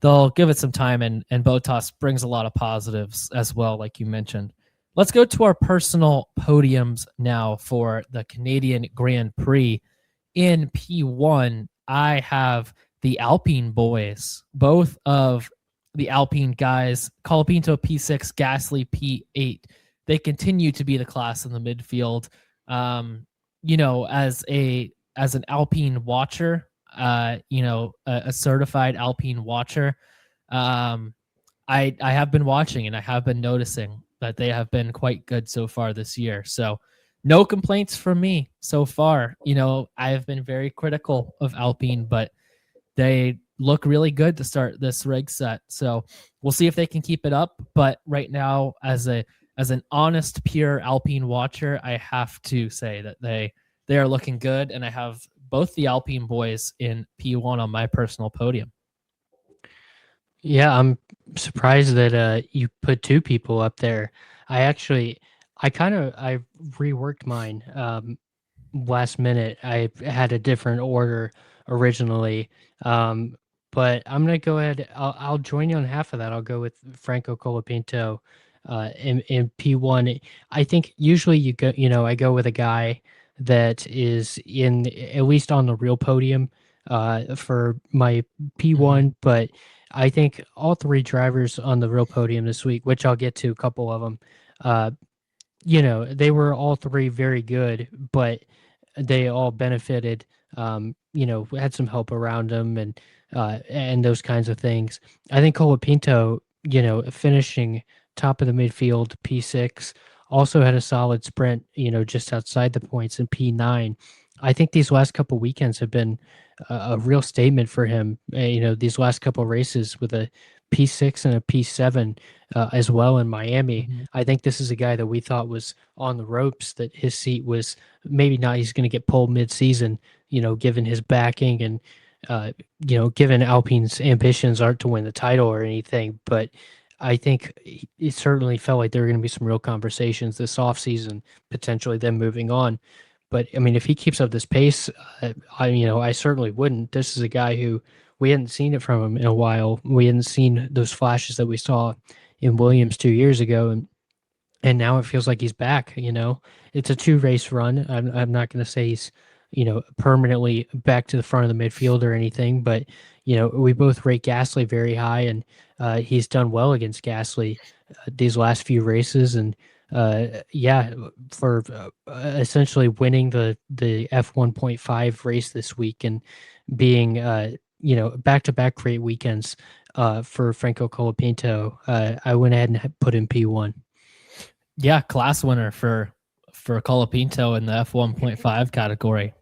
they'll give it some time, and Bottas brings a lot of positives as well, like you mentioned. Let's go to our personal podiums now for the Canadian Grand Prix. In P1, I have the Alpine boys, both of the Alpine guys, Colapinto P6, Gasly P8. They continue to be the class in the midfield. As an Alpine watcher, a certified Alpine watcher, I have been watching and I have been noticing that they have been quite good so far this year. So no complaints from me so far. I have been very critical of Alpine, but they look really good to start this rig set. So we'll see if they can keep it up. But right now, as an honest, pure Alpine watcher, I have to say that they are looking good, and I have both the Alpine boys in P1 on my personal podium. Yeah, I'm surprised that you put two people up there. I reworked mine last minute. I had a different order originally, but I'm gonna go ahead. I'll join you on half of that. I'll go with Franco Colapinto in P1. I think usually I go with a guy that is in at least on the real podium for my P1, but I think all three drivers on the real podium this week, which I'll get to a couple of them, they were all three very good, but they all benefited, had some help around them and those kinds of things. I think Colapinto, finishing top of the midfield, P6, also had a solid sprint, just outside the points in P9. I think these last couple weekends have been a real statement for him. These last couple races with a P6 and a P7 as well in Miami. Mhm. I think this is a guy that we thought was on the ropes, that his seat was maybe not, he's going to get pulled mid-season, given his backing and, given Alpine's ambitions aren't to win the title or anything. But I think it certainly felt like there were going to be some real conversations this offseason, potentially them moving on. But I mean, if he keeps up this pace, I certainly wouldn't. This is a guy who we hadn't seen it from him in a while. We hadn't seen those flashes that we saw in Williams 2 years ago, and now it feels like he's back. It's a 2 race run. I'm not going to say he's permanently back to the front of the midfield or anything, but we both rate Gasly very high, and he's done well against Gasly these last few races, and yeah, for essentially winning the F1.5 race this week and being back-to-back great weekends for Franco Colapinto. I went ahead and put in P1. Yeah, class winner for Colapinto in the F1.5 category.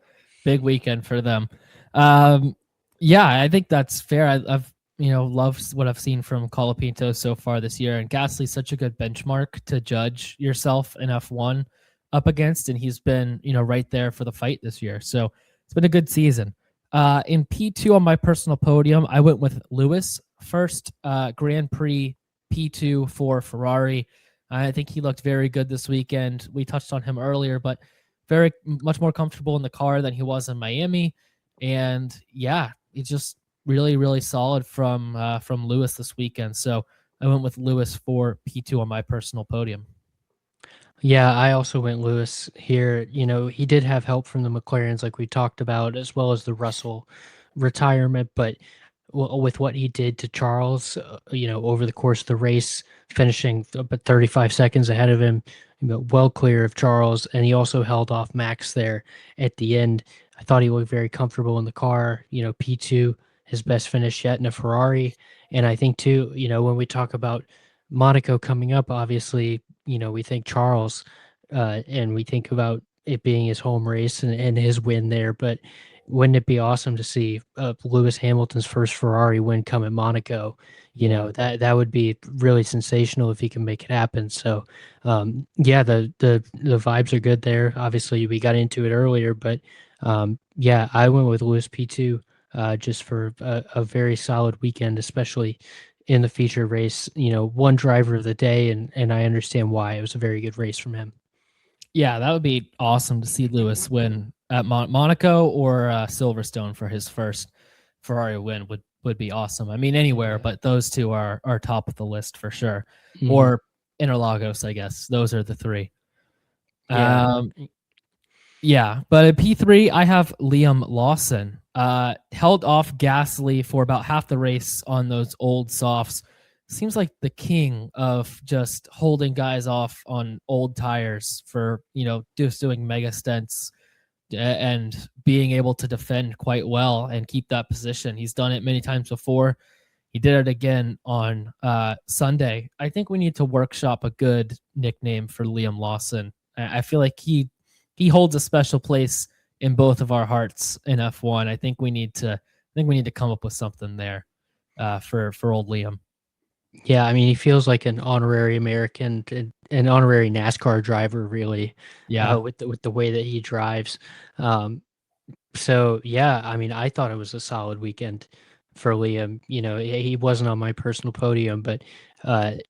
Big weekend for them. Yeah, I think that's fair. I've loved what I've seen from Colapinto so far this year, and Gasly's such a good benchmark to judge yourself in F1 up against, and he's been right there for the fight this year. So it's been a good season. In P2 on my personal podium, I went with Lewis first. Grand Prix P2 for Ferrari. I think he looked very good this weekend. We touched on him earlier, but very much more comfortable in the car than he was in Miami. And yeah, he's just really, really solid from Lewis this weekend. So I went with Lewis for P2 on my personal podium. Yeah, I also went Lewis here. He did have help from the McLarens, like we talked about, as well as the Russell retirement. But with what he did to Charles, over the course of the race, finishing about 35 seconds ahead of him, well clear of Charles, and he also held off Max there at the end. I thought he looked very comfortable in the car. P2, his best finish yet in a Ferrari. And I think too, when we talk about Monaco coming up, obviously, we think Charles, and we think about it being his home race and his win there. But wouldn't it be awesome to see Lewis Hamilton's first Ferrari win come at Monaco? That would be really sensational if he can make it happen. So, yeah, the vibes are good there. Obviously, we got into it earlier, but yeah, I went with Lewis P2 just for a very solid weekend, especially in the feature race. One driver of the day, and I understand why. It was a very good race from him. Yeah, that would be awesome to see Lewis win at Monaco or Silverstone for his first Ferrari win would be awesome. I mean, anywhere, but those two are top of the list for sure. Mm-hmm. Or Interlagos, I guess. Those are the three. Yeah. Yeah, but at P3, I have Liam Lawson. Held off Gasly for about half the race on those old softs. Seems like the king of just holding guys off on old tires for, just doing mega stints and being able to defend quite well and keep that position. He's done it many times before. He did it again on Sunday. I think we need to workshop a good nickname for Liam Lawson. I feel like he holds a special place in both of our hearts in F1. I think we need to come up with something there for old Liam. Yeah, I mean, he feels like an honorary American, an honorary NASCAR driver, really. Yeah, with the way that he drives. So yeah, I mean, I thought it was a solid weekend for Liam. He wasn't on my personal podium, but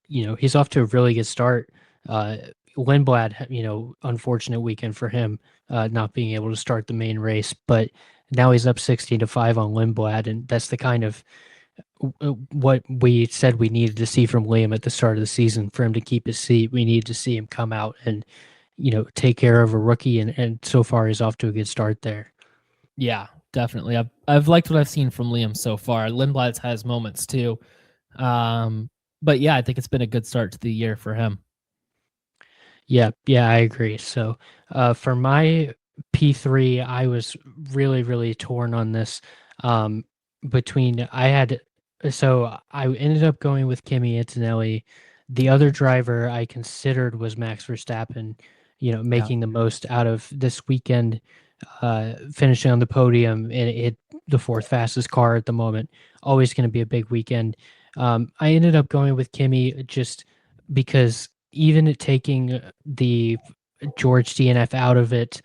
he's off to a really good start. Lindblad, unfortunate weekend for him, not being able to start the main race, but now he's up 16-5 on Lindblad, and that's the kind of what we said we needed to see from Liam at the start of the season. For him to keep his seat, we needed to see him come out and take care of a rookie, and so far he's off to a good start there. Yeah, definitely. I've liked what I've seen from Liam so far. Lindblad has moments too, but yeah, I think it's been a good start to the year for him. Yeah, I agree. So for my P3, I was really, really torn on this. So I ended up going with Kimi Antonelli. The other driver I considered was Max Verstappen, making the most out of this weekend, finishing on the podium, and the fourth fastest car at the moment. Always going to be a big weekend. I ended up going with Kimi just because even at taking the George DNF out of it,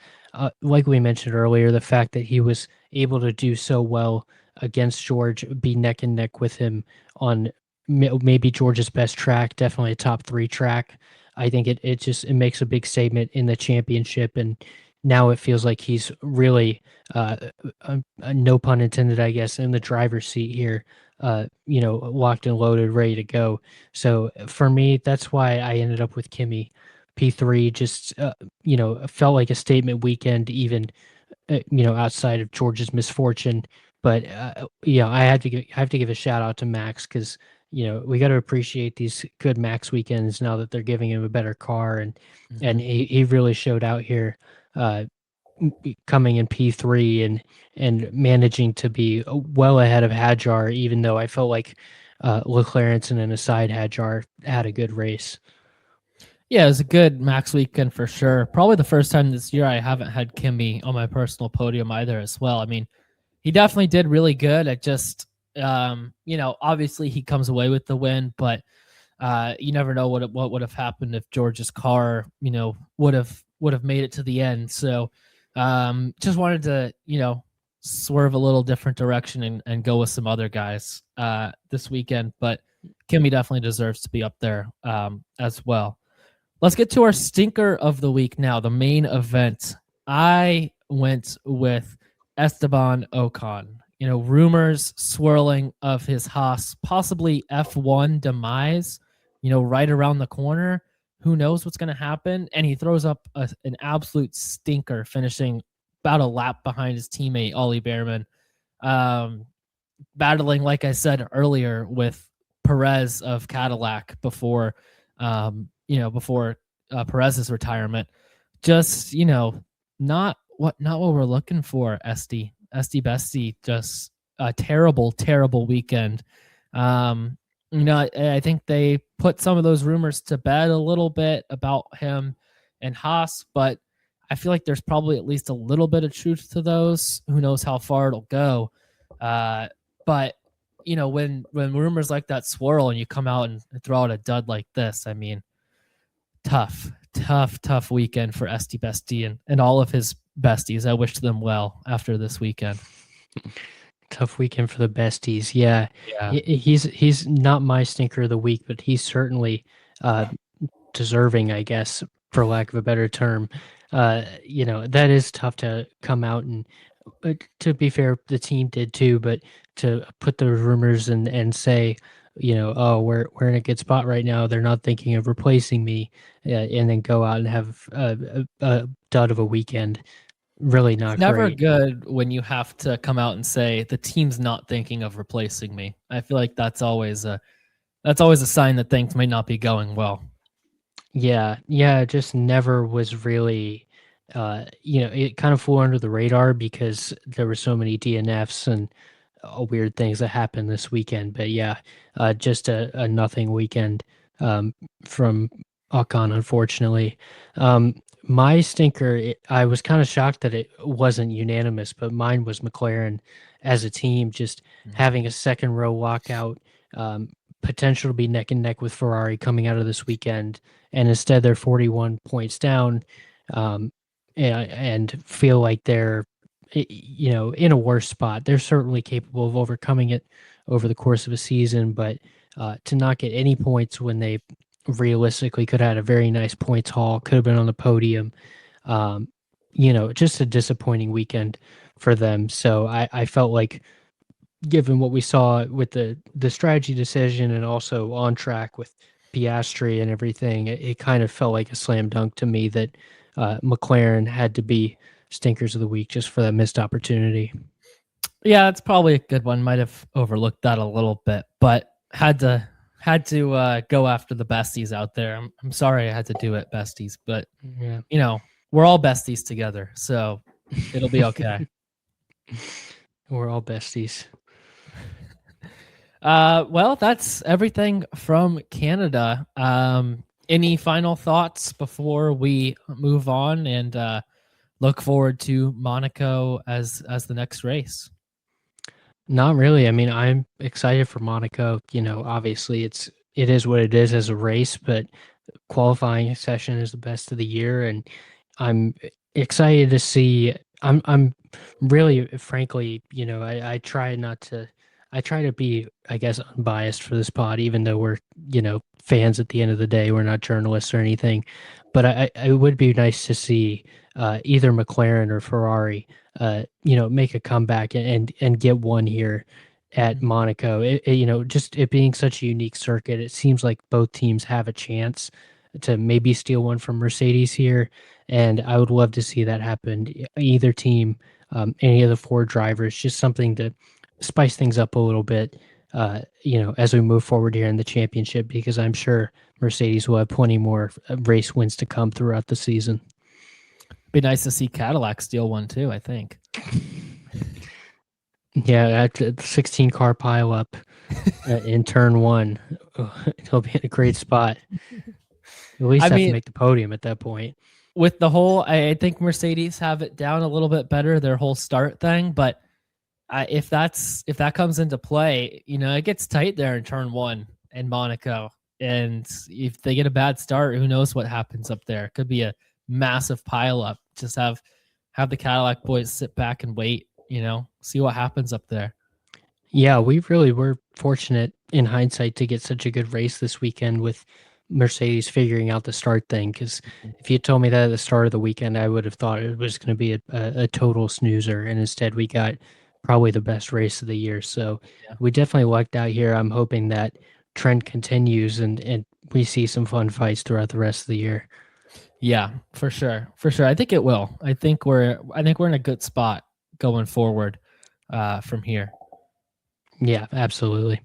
like we mentioned earlier, the fact that he was able to do so well against George, be neck and neck with him on maybe George's best track, definitely a top 3 track. I think it makes a big statement in the championship, and now it feels like he's really, no pun intended, I guess, in the driver's seat here, locked and loaded, ready to go. So for me, that's why I ended up with Kimi P3. Just felt like a statement weekend, even outside of George's misfortune. But I have to give a shout out to Max because we got to appreciate these good Max weekends now that they're giving him a better car, and he really showed out here. Uh, Coming in P3 and managing to be well ahead of Hadjar, even though I felt like Leclerc and an aside Hadjar had a good race. Yeah, it was a good Max weekend for sure. Probably the first time this year I haven't had Kimby on my personal podium either as well. I mean, he definitely did really good. It just, obviously he comes away with the win, but you never know what would have happened if George's car, would have made it to the end. So just wanted to, swerve a little different direction and go with some other guys this weekend. But Kimmy definitely deserves to be up there as well. Let's get to our stinker of the week now, the main event. I went with Esteban Ocon. Rumors swirling of his Haas possibly F1 demise, right around the corner. Who knows what's going to happen? And he throws up an absolute stinker, finishing about a lap behind his teammate, Ollie Behrman. Battling, like I said earlier, with Perez of Cadillac before Perez's retirement. Just not what we're looking for. Esty Bestie, just a terrible weekend. I think they put some of those rumors to bed a little bit about him and Haas, but I feel like there's probably at least a little bit of truth to those. Who knows how far it'll go? But when rumors like that swirl and you come out and throw out a dud like this, I mean, tough weekend for Esty Bestie and all of his besties. I wish them well after this weekend. Tough weekend for the besties. Yeah. Yeah. He's not my stinker of the week, but he's certainly deserving, I guess, for lack of a better term. That is tough to come out and, to be fair, the team did too, but to put the rumors and say, oh, we're in a good spot right now, they're not thinking of replacing me, and then go out and have a dud of a weekend. Really not It's never great. good when you have to come out and say the team's not thinking of replacing me. I feel like that's always a sign that things may not be going well. Yeah, it just never was really, it kind of flew under the radar because there were so many DNFs and weird things that happened this weekend. But yeah, just a nothing weekend from Ocon, unfortunately. My stinker, I was kind of shocked that it wasn't unanimous, but mine was McLaren as a team, just having a second row lockout, potential to be neck and neck with Ferrari coming out of this weekend, and instead they're 41 points down, and feel like they're in a worse spot. They're certainly capable of overcoming it over the course of a season, but to not get any points when they realistically could have had a very nice points haul, could have been on the podium. Just a disappointing weekend for them. So I felt like, given what we saw with the strategy decision and also on track with Piastri and everything, it kind of felt like a slam dunk to me that McLaren had to be stinkers of the week just for that missed opportunity. Yeah, it's probably a good one. Might have overlooked that a little bit, but had to go after the besties out there. I'm sorry I had to do it, besties, but Yeah, we're all besties together, so it'll be okay. we're all besties. Well, that's everything from Canada. Any final thoughts before we move on and look forward to Monaco as the next race? Not really. I mean, I'm excited for Monaco. Obviously it is what it is as a race, but qualifying session is the best of the year, and I'm excited to see. I'm really, frankly, I try not to. I try to be, I guess, unbiased for this pod, even though we're fans at the end of the day. We're not journalists or anything, but it would be nice to see either McLaren or Ferrari, make a comeback and get one here at Mhm. Monaco. Just it being such a unique circuit, it seems like both teams have a chance to maybe steal one from Mercedes here, and I would love to see that happen. Either team, any of the four drivers, just something to spice things up a little bit. As we move forward here in the championship, because I'm sure Mercedes will have plenty more race wins to come throughout the season. Be nice to see Cadillac steal one too, I think. Yeah, at the 16 car pileup in turn one, he'll be in a great spot. At least I have to mean, make the podium at that point. with the whole, I think Mercedes have it down a little bit better, their whole start thing. But if that comes into play, it gets tight there in turn one in Monaco, and if they get a bad start, who knows what happens up there? It could be a massive pileup. Just have the Cadillac boys sit back and wait. See what happens up there. Yeah, we really were fortunate in hindsight to get such a good race this weekend with Mercedes figuring out the start thing. Because if you told me that at the start of the weekend, I would have thought it was going to be a total snoozer. And instead, we got probably the best race of the year. So Yeah. we definitely lucked out here. I'm hoping that trend continues and we see some fun fights throughout the rest of the year. Yeah, for sure. For sure. I think it will. I think we're in a good spot going forward from here. Yeah, absolutely.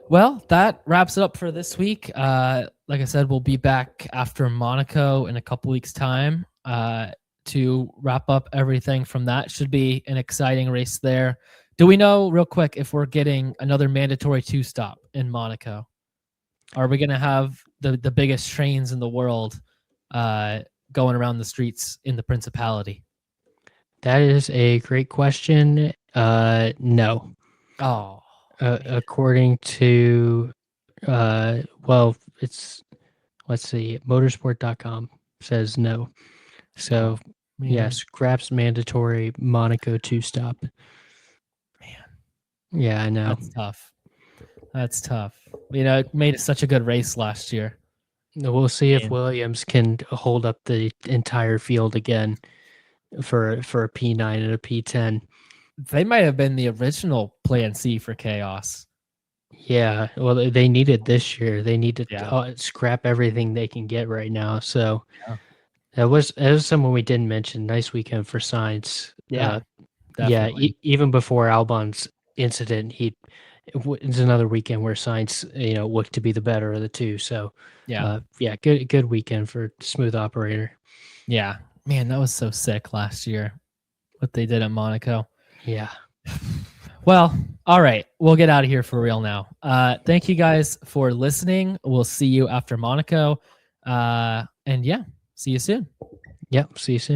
Well, that wraps it up for this week. Like I said, we'll be back after Monaco in a couple weeks' time to wrap up everything from that. Should be an exciting race there. Do we know, real quick, if we're getting another mandatory two-stop in Monaco? Are we going to have the biggest trains in the world going around the streets in the Principality? That is a great question. No. Oh, man. According to, well, it's, let's see, motorsport.com says no. So, Oh, man. yes, scraps mandatory Monaco two stop. Man, Yeah, I know. that's tough. That's tough. It made it such a good race last year. We'll see if Man. Williams can hold up the entire field again for a P9 and a P10. They might have been the original Plan C for chaos. Yeah, well, they need it this year. They need to Yeah. scrap everything they can get right now. So Yeah. that was someone we didn't mention. Nice weekend for Sainz. Yeah, Yeah, definitely. even before Albon's incident, it's another weekend where Sainz, looked to be the better of the two. So, Yeah. yeah, good weekend for smooth operator. Yeah. Man, that was so sick last year, what they did at Monaco. Yeah. Well, all right. We'll get out of here for real now. Thank you guys for listening. We'll see you after Monaco. And yeah, see you soon. Yep. See you soon.